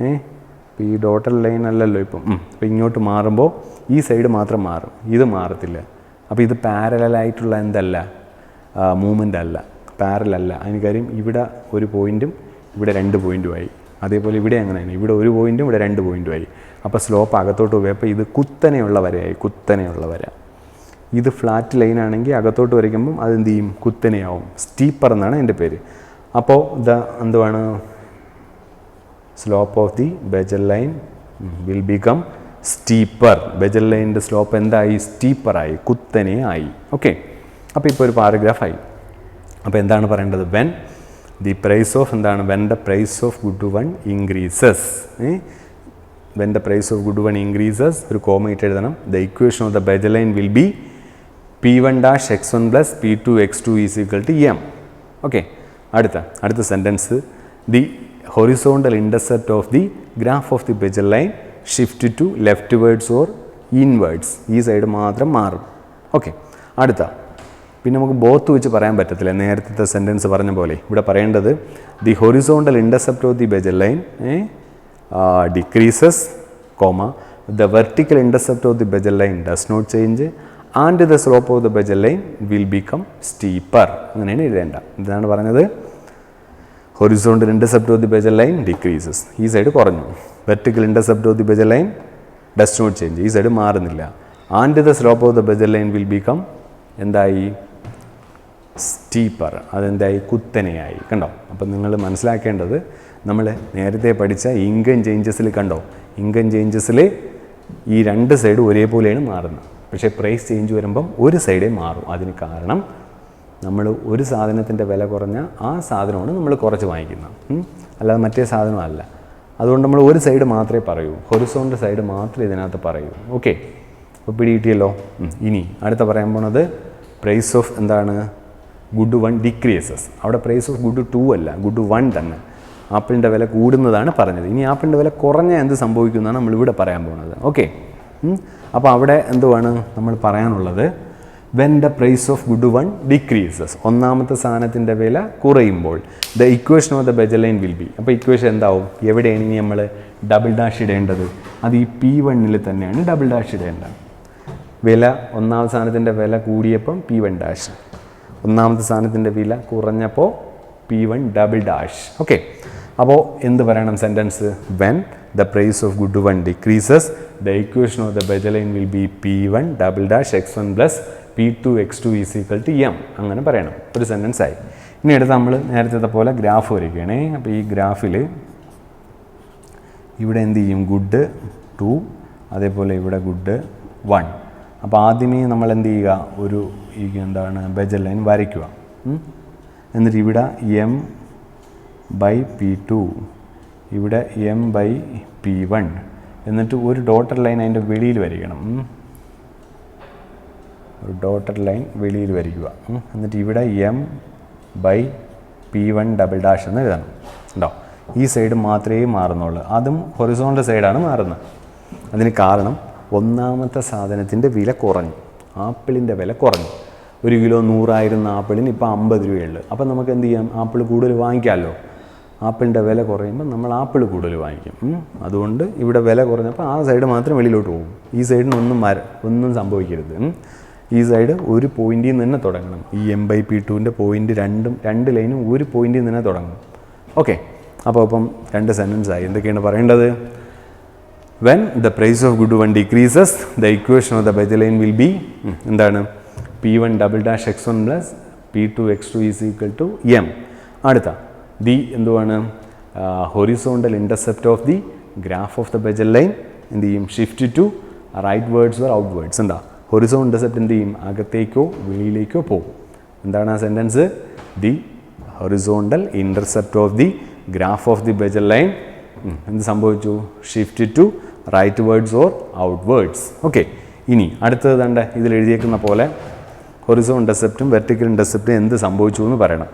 ഇപ്പോൾ ഈ ഡോട്ടൽ ലൈൻ അല്ലല്ലോ ഇപ്പം. അപ്പോൾ ഇങ്ങോട്ട് മാറുമ്പോൾ ഈ സൈഡ് മാത്രം മാറും, ഇത് മാറത്തില്ല. അപ്പോൾ ഇത് പാരലായിട്ടുള്ള എന്തല്ല, മൂവ്മെൻ്റ് അല്ല, പാരലല്ല. അതിന് കാര്യം ഇവിടെ ഒരു പോയിൻറ്റും ഇവിടെ 2 പോയിൻറ്റുമായി. അതേപോലെ ഇവിടെ അങ്ങനെയാണ്, ഇവിടെ ഒരു പോയിൻറ്റും ഇവിടെ 2 പോയിൻറ്റുമായി. അപ്പോൾ സ്ലോപ്പ് അകത്തോട്ട് പോയപ്പോൾ ഇത് കുത്തനെയുള്ള വരയായി, കുത്തനെയുള്ള വര. ഇത് ഫ്ലാറ്റ് ലൈനാണെങ്കിൽ അകത്തോട്ട് വരയ്ക്കുമ്പം അതെന്ത് ചെയ്യും? കുത്തനെയാവും. സ്റ്റീപ്പർ എന്നാണ് എൻ്റെ പേര്. അപ്പോൾ എന്തുവാണ്? സ്ലോപ്പ് ഓഫ് ദി ബെജർ ലൈൻ വിൽ ബിക്കം സ്റ്റീപ്പർ. ബെജർ ലൈനിൻ്റെ സ്ലോപ്പ് എന്തായി? സ്റ്റീപ്പറായി, കുത്തനെ ആയി. ഓക്കെ, അപ്പോൾ ഇപ്പോൾ ഒരു പാരഗ്രാഫായി. അപ്പോൾ എന്താണ് പറയേണ്ടത്? വെൻ ദി പ്രൈസ് ഓഫ് എന്താണ്? When the price of good one increases. When the price of good one increases, ഒരു കോമ ഇട്ട് എഴുതണം. ദ ഇക്വേഷൻ ഓഫ് ദ ബെജർ line will be P1 dash x1 plus P2 x2 is equal to m. Okay, അടുത്ത sentence the horizontal intercept of the graph of the ബെജർ line shift to leftwards or inwards. ഈ side മാത്രം മാറും. Okay, പിന്നെ നമുക്ക് both വെച്ച് പറയാൻ പറ്റത്തില്ല. നേരത്തെ സെൻറ്റൻസ് പറഞ്ഞ പോലെ ഇവിടെ പറയേണ്ടത് the horizontal intercept of the ബെജർ line decreases, the vertical intercept of the ബെജർ line does not change and the slope of the ബെജർ ലൈൻ വിൽ ബിക്കം സ്റ്റീപ്പർ. അങ്ങനെയാണ് എഴുതേണ്ട. ഇതാണ് പറഞ്ഞത്. ഹൊറിസോണ്ടൽ ഇൻ്റർസെപ്റ്റ് ഓഫ് ദി ബെജർ ലൈൻ ഡിക്രീസസ്, ഈ side കുറഞ്ഞു. വെർട്ടിക്കൽ ഇൻ്റർസെപ്റ്റ് ഓഫ് ദി ബെജർ ലൈൻ ഡസ് നോട്ട് ചേഞ്ച്, ഈ സൈഡ് മാറുന്നില്ല. And the slope of the ബെജർ ലൈൻ വിൽ ബിക്കം എന്തായി? സ്റ്റീപ്പർ. അതെന്തായി? കുത്തനെയായി. കണ്ടോ? അപ്പം നിങ്ങൾ മനസ്സിലാക്കേണ്ടത്, നമ്മൾ നേരത്തെ പഠിച്ച ഇൻകം ചേഞ്ചസിൽ കണ്ടോ, ഇൻകം ചേഞ്ചസിൽ ഈ 2 സൈഡ് ഒരേപോലെയാണ് മാറുന്നത്. പക്ഷേ പ്രൈസ് ചേഞ്ച് വരുമ്പം ഒരു സൈഡേ മാറും. അതിന് കാരണം നമ്മൾ ഒരു സാധനത്തിൻ്റെ വില കുറഞ്ഞ ആ സാധനമാണ് നമ്മൾ കുറച്ച് വാങ്ങിക്കുന്നത്, അല്ലാതെ മറ്റേ സാധനമല്ല. അതുകൊണ്ട് നമ്മൾ ഒരു സൈഡ് മാത്രമേ പറയൂ, ഹൊറിസോണ്ടൽ സൈഡ് മാത്രമേ ഇതിനകത്ത് പറയൂ. ഓക്കെ, അപ്പോൾ പിടികിട്ടിയല്ലോ. ഇനി അടുത്ത പറയാൻ പോണത് പ്രൈസ് ഓഫ് എന്താണ്? Good one decreases. അവിടെ പ്രൈസ് ഓഫ് ഗുഡ് 2 അല്ല, ഗുഡ് 1 തന്നെ. ആപ്പിളിൻ്റെ വില കൂടുന്നതാണ് പറഞ്ഞത്. ഇനി ആപ്പിളിൻ്റെ വില കുറഞ്ഞ എന്ത് സംഭവിക്കുന്നതാണ് നമ്മളിവിടെ പറയാൻ പോകുന്നത്. ഓക്കെ, അപ്പോൾ അവിടെ എന്തുവാണ് നമ്മൾ പറയാനുള്ളത്? When the price of good one decreases, ഒന്നാമത്തെ സാധനത്തിൻ്റെ വില കുറയുമ്പോൾ ദ ഇക്വേഷൻ ഓഫ് ദ ബെജർ ലൈൻ വിൽ ബി. അപ്പോൾ ഇക്വേഷൻ എന്താവും? എവിടെയാണ് ഇനി നമ്മൾ ഡബിൾ ഡാഷ് ഇടേണ്ടത്? അത് ഈ P1 തന്നെയാണ് ഡബിൾ ഡാഷ് ഇടേണ്ടത്. വില ഒന്നാമത്തെ സാധനത്തിൻ്റെ വില കൂടിയപ്പം P1 ഡാഷ്, ഒന്നാമത്തെ സാധനത്തിൻ്റെ വില കുറഞ്ഞപ്പോൾ P1 ഡബിൾ ഡാഷ്. ഓക്കെ, അപ്പോൾ എന്ത് പറയണം sentence? When the price of good one decreases the equation of the ബെജർ line will be P1 double dash x1 plus P2 x2 is equal to m. അങ്ങനെ പറയണം. ഒരു സെൻറ്റൻസ് ആയി. ഇനി അടുത്ത് നമ്മൾ നേരത്തെ പോലെ ഗ്രാഫ് വരയ്ക്കുകയാണേ. അപ്പോൾ ഈ ഗ്രാഫിൽ ഇവിടെ എന്ത് ചെയ്യും? ഗുഡ് 2, അതേപോലെ ഇവിടെ ഗുഡ് 1. അപ്പോൾ ആദ്യമേ നമ്മൾ എന്ത് ചെയ്യുക? ഒരു എന്താണ് ബെജർ ലൈൻ വരയ്ക്കുക. എന്നിട്ട് ഇവിടെ m/P2, ഇവിടെ m/P1, എന്നിട്ട് ഒരു ഡോട്ടഡ് ലൈൻ അതിൻ്റെ വെളിയിൽ വരയ്ക്കണം. ഒരു ഡോട്ടഡ് ലൈൻ വെളിയിൽ വരയ്ക്കുക. എന്നിട്ട് ഇവിടെ m/P1 ഡബിൾ ഡാഷ് എന്ന് എഴുതണം. ഉണ്ടോ? ഈ സൈഡ് മാത്രമേ മാറുന്നുള്ളൂ. അതും ഹൊറിസോണ്ടൽ സൈഡാണ് മാറുന്നത്. അതിന് കാരണം ഒന്നാമത്തെ സാധനത്തിൻ്റെ വില കുറഞ്ഞു, ആപ്പിളിൻ്റെ വില കുറഞ്ഞു. 1 കിലോ 100 ആപ്പിളിന് ഇപ്പോൾ 50 രൂപയുള്ളൂ. അപ്പം നമുക്ക് എന്ത് ചെയ്യാം, ആപ്പിൾ കൂടുതൽ വാങ്ങിക്കാമല്ലോ. ആപ്പിളിൻ്റെ വില കുറയുമ്പോൾ നമ്മൾ ആപ്പിൾ കൂടുതൽ വാങ്ങിക്കും. അതുകൊണ്ട് ഇവിടെ വില കുറഞ്ഞപ്പോൾ ആ സൈഡ് മാത്രം വെളിയിലോട്ട് പോകും. ഈ സൈഡിന് ഒന്നും സംഭവിക്കരുത്. ഈ സൈഡ് ഒരു പോയിന്റിൽ നിന്ന് തന്നെ തുടങ്ങണം. ഈ M/P2ൻ്റെ പോയിന്റ് രണ്ട് ലൈനും ഒരു പോയിന്റിൽ നിന്ന് തന്നെ തുടങ്ങണം. ഓക്കെ, അപ്പോൾ ഇപ്പം 2 സെൻറ്റൻസ് ആയി. എന്തൊക്കെയാണ് പറയേണ്ടത്? When the price of good one decreases, the equation of the Bechdel line will be എന്താണ്? P1 double dash x1 plus P2 x2 is equal to m. അടുത്ത the എന്തുവാണ്? Horizontal intercept of the graph of the Bechdel line എന്ത് ചെയ്യും? Shift to rightwards or outwards. എന്താ horizontal intercept എന്ത് ചെയ്യും? അകത്തേക്കോ വെളിയിലേക്കോ പോകും. എന്താണ് ആ sentence? the horizontal intercept of the graph of the Bechdel line എന്ത് സംഭവിച്ചു? Shift to rightwards or outwards. Okay, ഇനി അടുത്തത് കണ്ട ഇതിൽ എഴുതിയേക്കുന്ന പോലെ ഹൊറിസോണ്ടൽ ഇന്റർസെപ്റ്റും വെർട്ടിക്കൽ ഇന്റർസെപ്റ്റും എന്ത് സംഭവിച്ചു എന്ന് പറയണം.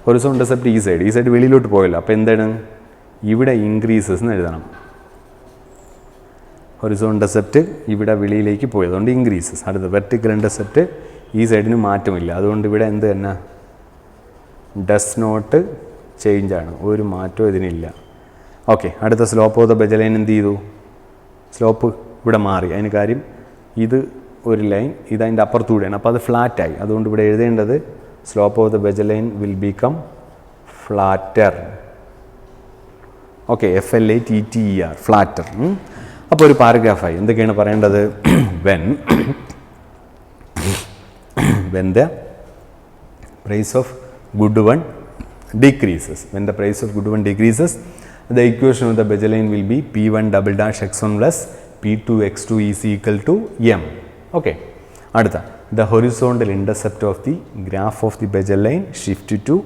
ഹൊറിസോണ്ടൽ ഇന്റർസെപ്റ്റ് ഈ സൈഡ് വെളിയിലോട്ട് പോയല്ലോ. അപ്പോൾ എന്താണ്? ഇവിടെ ഇൻക്രീസസ് എന്ന് എഴുതണം. ഹൊറിസോണ്ടൽ ഇന്റർസെപ്റ്റ് ഇവിടെ വെളിയിലേക്ക് പോയത്, അതുകൊണ്ട് ഇൻക്രീസസ്. അടുത്ത വെർട്ടിക്കൽ ഇന്റർസെപ്റ്റ് ഈ സൈഡിന് മാറ്റമില്ല, അതുകൊണ്ട് ഇവിടെ എന്ത് തന്നെ? ഡസ് നോട്ട് ചേഞ്ച് ആണ്, ഒരു മാറ്റവും ഇതിനില്ല. ഓക്കെ, അടുത്ത slope of the Bechdel line എന്ത് ചെയ്തു? സ്ലോപ്പ് ഇവിടെ മാറി. അതിന് കാര്യം ഇത് ഒരു ലൈൻ, ഇതതിൻ്റെ അപ്പുറത്തൂടെയാണ്, അപ്പോൾ അത് ഫ്ലാറ്റായി. അതുകൊണ്ട് ഇവിടെ എഴുതേണ്ടത് slope of the Bechdel line will become flatter. Okay, FLATTER, flatter. അപ്പോൾ ഒരു പാരഗ്രാഫായി. എന്തൊക്കെയാണ് പറയേണ്ടത്? when the price of good one decreases, when the price of good one decreases, the equation of the Bechdel line will be P1 double dash x1 plus P2 x2 is equal to m. Okay, അടുത്ത the horizontal intercept of the graph of the Bechdel line shift to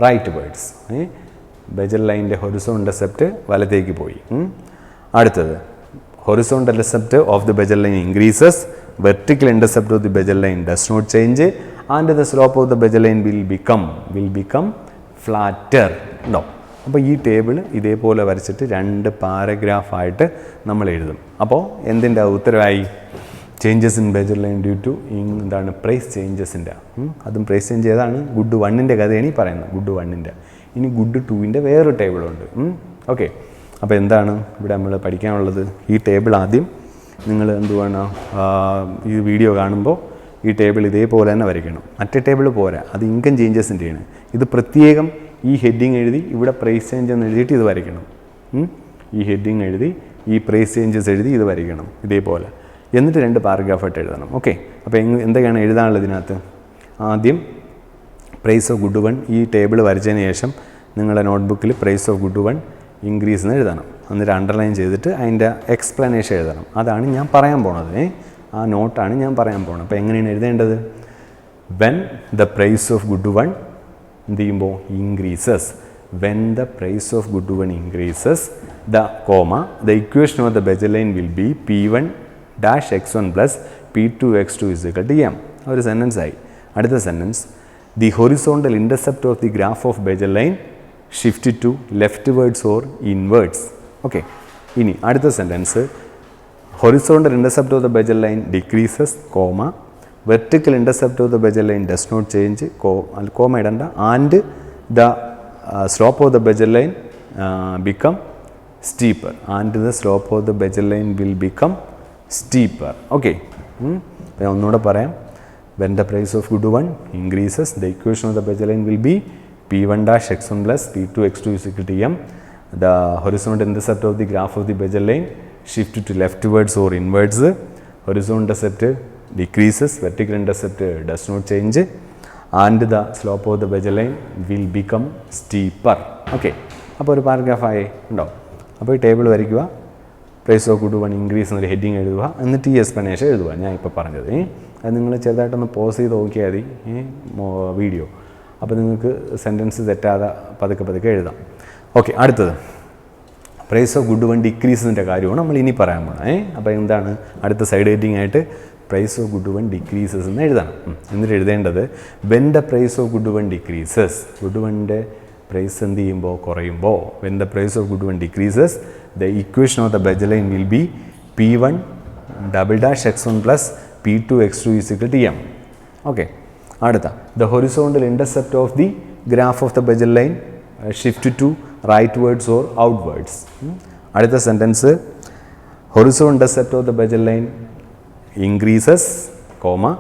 rightwards. Bechdel line horizontal intercept വലത്തേക്ക് പോയി. അടുത്തത് horizontal intercept of the Bechdel line increases, vertical intercept of the Bechdel line does not change, and the slope of the Bechdel line will become flatter. No. അപ്പോൾ ഈ table ഇതേപോലെ വരച്ചിട്ട് 2 പാരഗ്രാഫായിട്ട് നമ്മൾ എഴുതും. അപ്പോൾ എന്തിൻ്റെ ഉത്തരവായി? Changes in Bechdel line due to എന്താണ്? പ്രൈസ് ചേഞ്ചസിൻ്റെ. അതും പ്രൈസ് ചേഞ്ച് ഏതാണ്? ഗുഡ് 1ൻ്റെ കഥയാണ് ഈ പറയുന്നത്, ഗുഡ് 1ൻ്റെ. ഇനി ഗുഡ് 2ൻ്റെ വേറൊരു ടേബിളുണ്ട്. ഓക്കെ, അപ്പോൾ എന്താണ് ഇവിടെ നമ്മൾ പഠിക്കാനുള്ളത്? ഈ ടേബിൾ ആദ്യം നിങ്ങൾ എന്തുവാണ് ഈ വീഡിയോ കാണുമ്പോൾ ഈ ടേബിൾ ഇതേപോലെ തന്നെ വരയ്ക്കണം. മറ്റേ ടേബിൾ പോരാ, അത് ഇൻകം ചേഞ്ചസിൻ്റെയാണ്. ഇത് പ്രത്യേകം ഈ ഹെഡിങ് എഴുതി ഇവിടെ പ്രൈസ് ചേഞ്ച് എന്ന് എഴുതിയിട്ട് ഇത് വരയ്ക്കണം. ഈ ഹെഡിങ് എഴുതി ഈ പ്രൈസ് ചേഞ്ചസ് എഴുതി ഇത് വരയ്ക്കണം ഇതേപോലെ. എന്നിട്ട് 2 പാരഗ്രാഫായിട്ട് എഴുതണം. ഓക്കെ, അപ്പോൾ എന്തൊക്കെയാണ് എഴുതാനുള്ളത് ഇതിനകത്ത്? ആദ്യം പ്രൈസ് ഓഫ് ഗുഡ് വൺ ഈ ടേബിൾ വരച്ചതിന് ശേഷം നിങ്ങളുടെ നോട്ട്ബുക്കിൽ price of good one increase എന്ന് എഴുതണം. എന്നിട്ട് അണ്ടർലൈൻ ചെയ്തിട്ട് അതിൻ്റെ എക്സ്പ്ലനേഷൻ എഴുതണം. അതാണ് ഞാൻ പറയാൻ പോണത്. ആ നോട്ടാണ് ഞാൻ പറയാൻ പോകുന്നത്. അപ്പോൾ എങ്ങനെയാണ് എഴുതേണ്ടത്? When the price of good one എന്ത് ചെയ്യുമ്പോൾ increases, when the price of good one increases the equation of the Bechdel line will be P1 dash x1 plus P2 x2 is equal to m. ഒരു sentence ആയി. അടുത്ത sentence the horizontal intercept of the graph of Bechdel line shift to leftwards or inwards. Okay, ഇനി അടുത്ത sentence horizontal intercept of the Bechdel line decreases, comma, vertical intercept of the Bechdel line does not change, comma idanda, and the slope of the Bechdel line become steeper, and the slope of the Bechdel line will become steeper. Okay, ഒന്നുകൂടെ പറയാം. When the price of good one increases, the equation of the Bechdel line will be P1 dash x1 plus P2 x2 is equal to m. The horizontal intercept of the graph of the Bechdel line shift to leftwards or inwards, horizontal intercept decreases, vertical intercept does not change, and the slope of the Bechdel line will become steeper. Okay, അപ്പോൾ ഒരു പാരഗ്രാഫായി ഉണ്ടോ? അപ്പോൾ ഈ table വരയ്ക്കുക, price of good one increase എന്നൊരു heading എഴുതുക, എന്നിട്ട് ഈ എക്സ്പ്ലനേഷൻ എഴുതുക. ഞാൻ ഇപ്പോൾ പറഞ്ഞത് അത് നിങ്ങൾ ചെറുതായിട്ടൊന്ന് പോസ് ചെയ്ത് നോക്കിയാൽ മതി വീഡിയോ. അപ്പോൾ നിങ്ങൾക്ക് സെൻറ്റൻസ് തെറ്റാതെ പതുക്കെ എഴുതാം. ഓക്കെ, അടുത്തത് പ്രൈസ് ഓഫ് ഗുഡ് വൺ ഡിക്രീസിൻ്റെ കാര്യമാണ് നമ്മൾ ഇനി പറയാൻ പോകുന്നത്. അപ്പോൾ എന്താണ് അടുത്ത സൈഡ് ഹെഡിങ് ആയിട്ട്? Price of good one decreases എന്ന് എഴുതണം. എന്നിട്ട് എഴുതേണ്ടത് when the price of good one decreases, good വണ്ണിൻ്റെ പ്രൈസ് എന്ത് ചെയ്യുമ്പോൾ കുറയുമ്പോൾ, when the price of good one decreases the equation of the Bechdel line will be P1 double dash x1 plus P2 x2 is equal to m. Okay, അടുത്ത the horizontal intercept of the graph of the ബെജൽ line shift to rightwards or outwards. അടുത്ത sentence horizontal intercept of the bezel line increases, comma,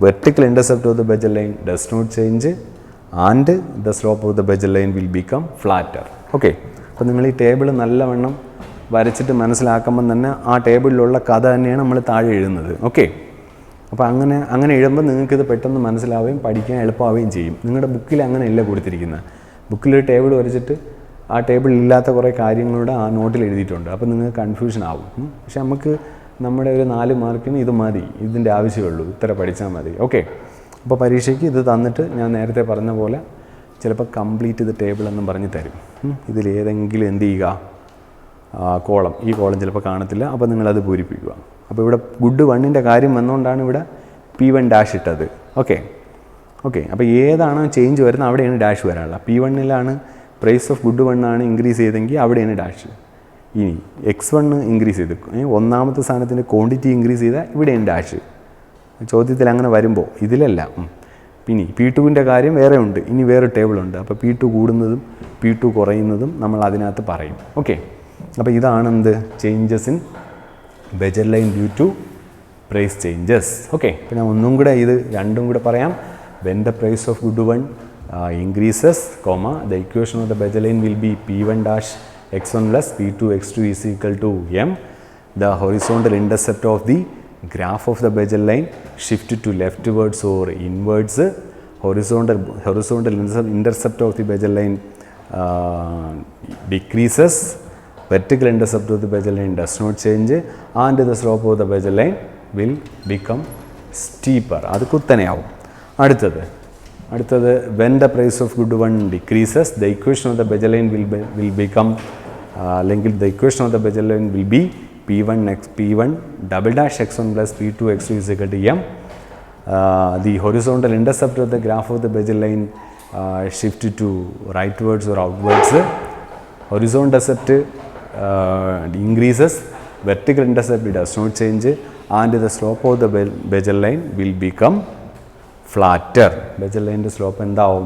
vertical intercept of the bezel line does not change and the slope of the bezel line will become flatter. Okay, അപ്പോൾ നിങ്ങൾ ഈ table നല്ലവണ്ണം വരച്ചിട്ട് മനസ്സിലാക്കുമ്പം തന്നെ ആ ടേബിളിലുള്ള കഥ തന്നെയാണ് നമ്മൾ താഴെ എഴുതുന്നത്. ഓക്കെ, അപ്പോൾ അങ്ങനെ എഴുതുമ്പോൾ നിങ്ങൾക്കിത് പെട്ടെന്ന് മനസ്സിലാവുകയും പഠിക്കാൻ എളുപ്പമാവുകയും ചെയ്യും. നിങ്ങളുടെ ബുക്കിൽ അങ്ങനെയല്ല കൊടുത്തിരിക്കുന്നത്. ബുക്കിലൊരു ടേബിൾ വരച്ചിട്ട് ആ ടേബിളിൽ ഇല്ലാത്ത കുറേ കാര്യങ്ങളുടെ ആ നോട്ടിൽ എഴുതിയിട്ടുണ്ട്. അപ്പോൾ നിങ്ങൾക്ക് കൺഫ്യൂഷൻ ആവും. പക്ഷെ നമുക്ക് നമ്മുടെ ഒരു 4 മാർക്കിന് ഇത് മതി, ഇതിൻ്റെ ആവശ്യമുള്ളൂ, ഇത്ര പഠിച്ചാൽ മതി. ഓക്കെ, അപ്പോൾ പരീക്ഷയ്ക്ക് ഇത് തന്നിട്ട് ഞാൻ നേരത്തെ പറഞ്ഞ പോലെ ചിലപ്പോൾ കംപ്ലീറ്റ് ഇത് ടേബിൾ എന്നും പറഞ്ഞ് തരും. ഇതിലേതെങ്കിലും എന്ത് ചെയ്യുക, കോളം, ഈ കോളം ചിലപ്പോൾ കാണത്തില്ല, അപ്പോൾ നിങ്ങളത് പൂരിപ്പിക്കുക. അപ്പോൾ ഇവിടെ ഗുഡ് 1ൻ്റെ കാര്യം വന്നുകൊണ്ടാണ് ഇവിടെ P1 ഇട്ടത്. ഓക്കെ, അപ്പോൾ ഏതാണോ ചേഞ്ച് വരുന്നത് അവിടെയാണ് ഡാഷ് വരാനുള്ളത്. P1 പ്രൈസ് ഓഫ് ഗുഡ് 1 ആണ് ഇൻക്രീസ് ചെയ്തെങ്കിൽ അവിടെയാണ് ഡാഷ്. ഇനി X1 ഇൻക്രീസ് ചെയ്ത് ഒന്നാമത്തെ സാധനത്തിൻ്റെ ക്വാണ്ടിറ്റി ഇൻക്രീസ് ചെയ്താൽ ഇവിടെയാണ് ഡാഷ്. ചോദ്യത്തിൽ അങ്ങനെ വരുമ്പോൾ ഇതിലല്ല. പിന്നെ P2ൻ്റെ കാര്യം വേറെ ഉണ്ട്, ഇനി വേറെ ടേബിളുണ്ട്. അപ്പോൾ P2 കൂടുന്നതും P2 കുറയുന്നതും നമ്മൾ അതിനകത്ത് പറയും. ഓക്കെ, അപ്പോൾ ഇതാണ് എന്ത് ചേഞ്ചസ് ഇൻ ബെജൽ line due to price changes. Okay, അപ്പോൾ ഞാൻ ഒന്നും കൂടെ ഇത് രണ്ടും കൂടെ പറയാം. When the price of good 1 increases, comma, the equation of the bezel line will be P1 dash x1 plus P2 x2 is equal to m. The horizontal intercept of the graph of the bezel line shift to leftwards or inwards. Horizontal intercept of the bezel line decreases. Vertical intercept of the bezel line does not change and the slope of the bezel line will become steeper. അത് കുത്തനെയാവും. അടുത്തത് when the price of good 1 decreases, the equation of the bezel line will become അല്ലെങ്കിൽ the equation of the bezel line will be P1 double dash x1 plus P2 x2 is equal to m. The horizontal intercept of the graph of the bezel line shift to rightwards or outwards. Horizontal intercept increases, vertical intercept does not change and the slope of the bezel line will become flatter. ബെജൽ ലൈൻ്റെ slope എന്താവും?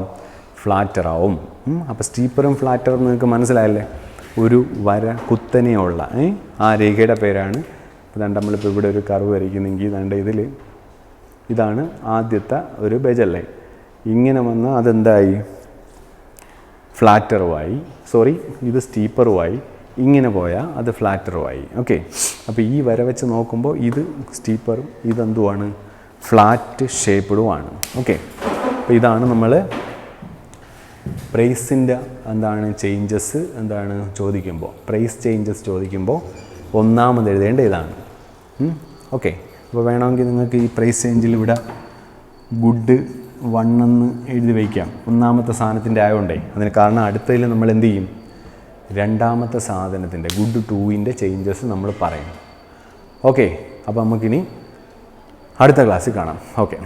Flatter ആവും. അപ്പോൾ സ്റ്റീപ്പറും ഫ്ലാറ്ററും നിങ്ങൾക്ക് മനസ്സിലായല്ലേ? ഒരു വര കുത്തനെയുള്ള ആ രേഖയുടെ പേരാണ്. ഇതാണ്ട് നമ്മളിപ്പോൾ ഇവിടെ ഒരു കർവ് വരയ്ക്കുന്നെങ്കിൽ ഇതാണ്ട് ഇതാണ് ആദ്യത്തെ ഒരു ബെജൽ ലൈൻ. ഇങ്ങനെ വന്നാൽ അതെന്തായി? ഫ്ലാറ്ററുമായി. ഇത് സ്റ്റീപ്പറുമായി. ഇങ്ങനെ പോയാൽ അത് ഫ്ലാറ്ററുമായി. ഓക്കെ, അപ്പോൾ ഈ വര വെച്ച് നോക്കുമ്പോൾ ഇത് സ്റ്റീപ്പറും ഇതെന്തുമാണ്? ഫ്ലാറ്റ് ഷേപ്പ്ഡുമാണ്. ഓക്കെ, അപ്പോൾ ഇതാണ് നമ്മൾ പ്രൈസിൻ്റെ ചേഞ്ചസ് ചോദിക്കുമ്പോൾ, പ്രൈസ് ചേഞ്ചസ് ചോദിക്കുമ്പോൾ ഒന്നാമത് എഴുതേണ്ട ഇതാണ്. ഓക്കെ, അപ്പോൾ വേണമെങ്കിൽ നിങ്ങൾക്ക് ഈ പ്രൈസ് ചേഞ്ചിൽ ഇവിടെ ഗുഡ് 1 എന്ന് എഴുതി വയ്ക്കാം, ഒന്നാമത്തെ സാധനത്തിൻ്റെ ആയതുകൊണ്ടേ. അതിന് കാരണം അടുത്തതിൽ നമ്മൾ എന്ത് ചെയ്യും? രണ്ടാമത്തെ സാധനത്തിൻ്റെ ഗുഡ് 2ൻ്റെ ചേഞ്ചസ് നമ്മൾ പറയും. ഓക്കെ, അപ്പോൾ നമുക്കിനി അടുത്ത ക്ലാസ്സിൽ കാണാം. ഓക്കെ.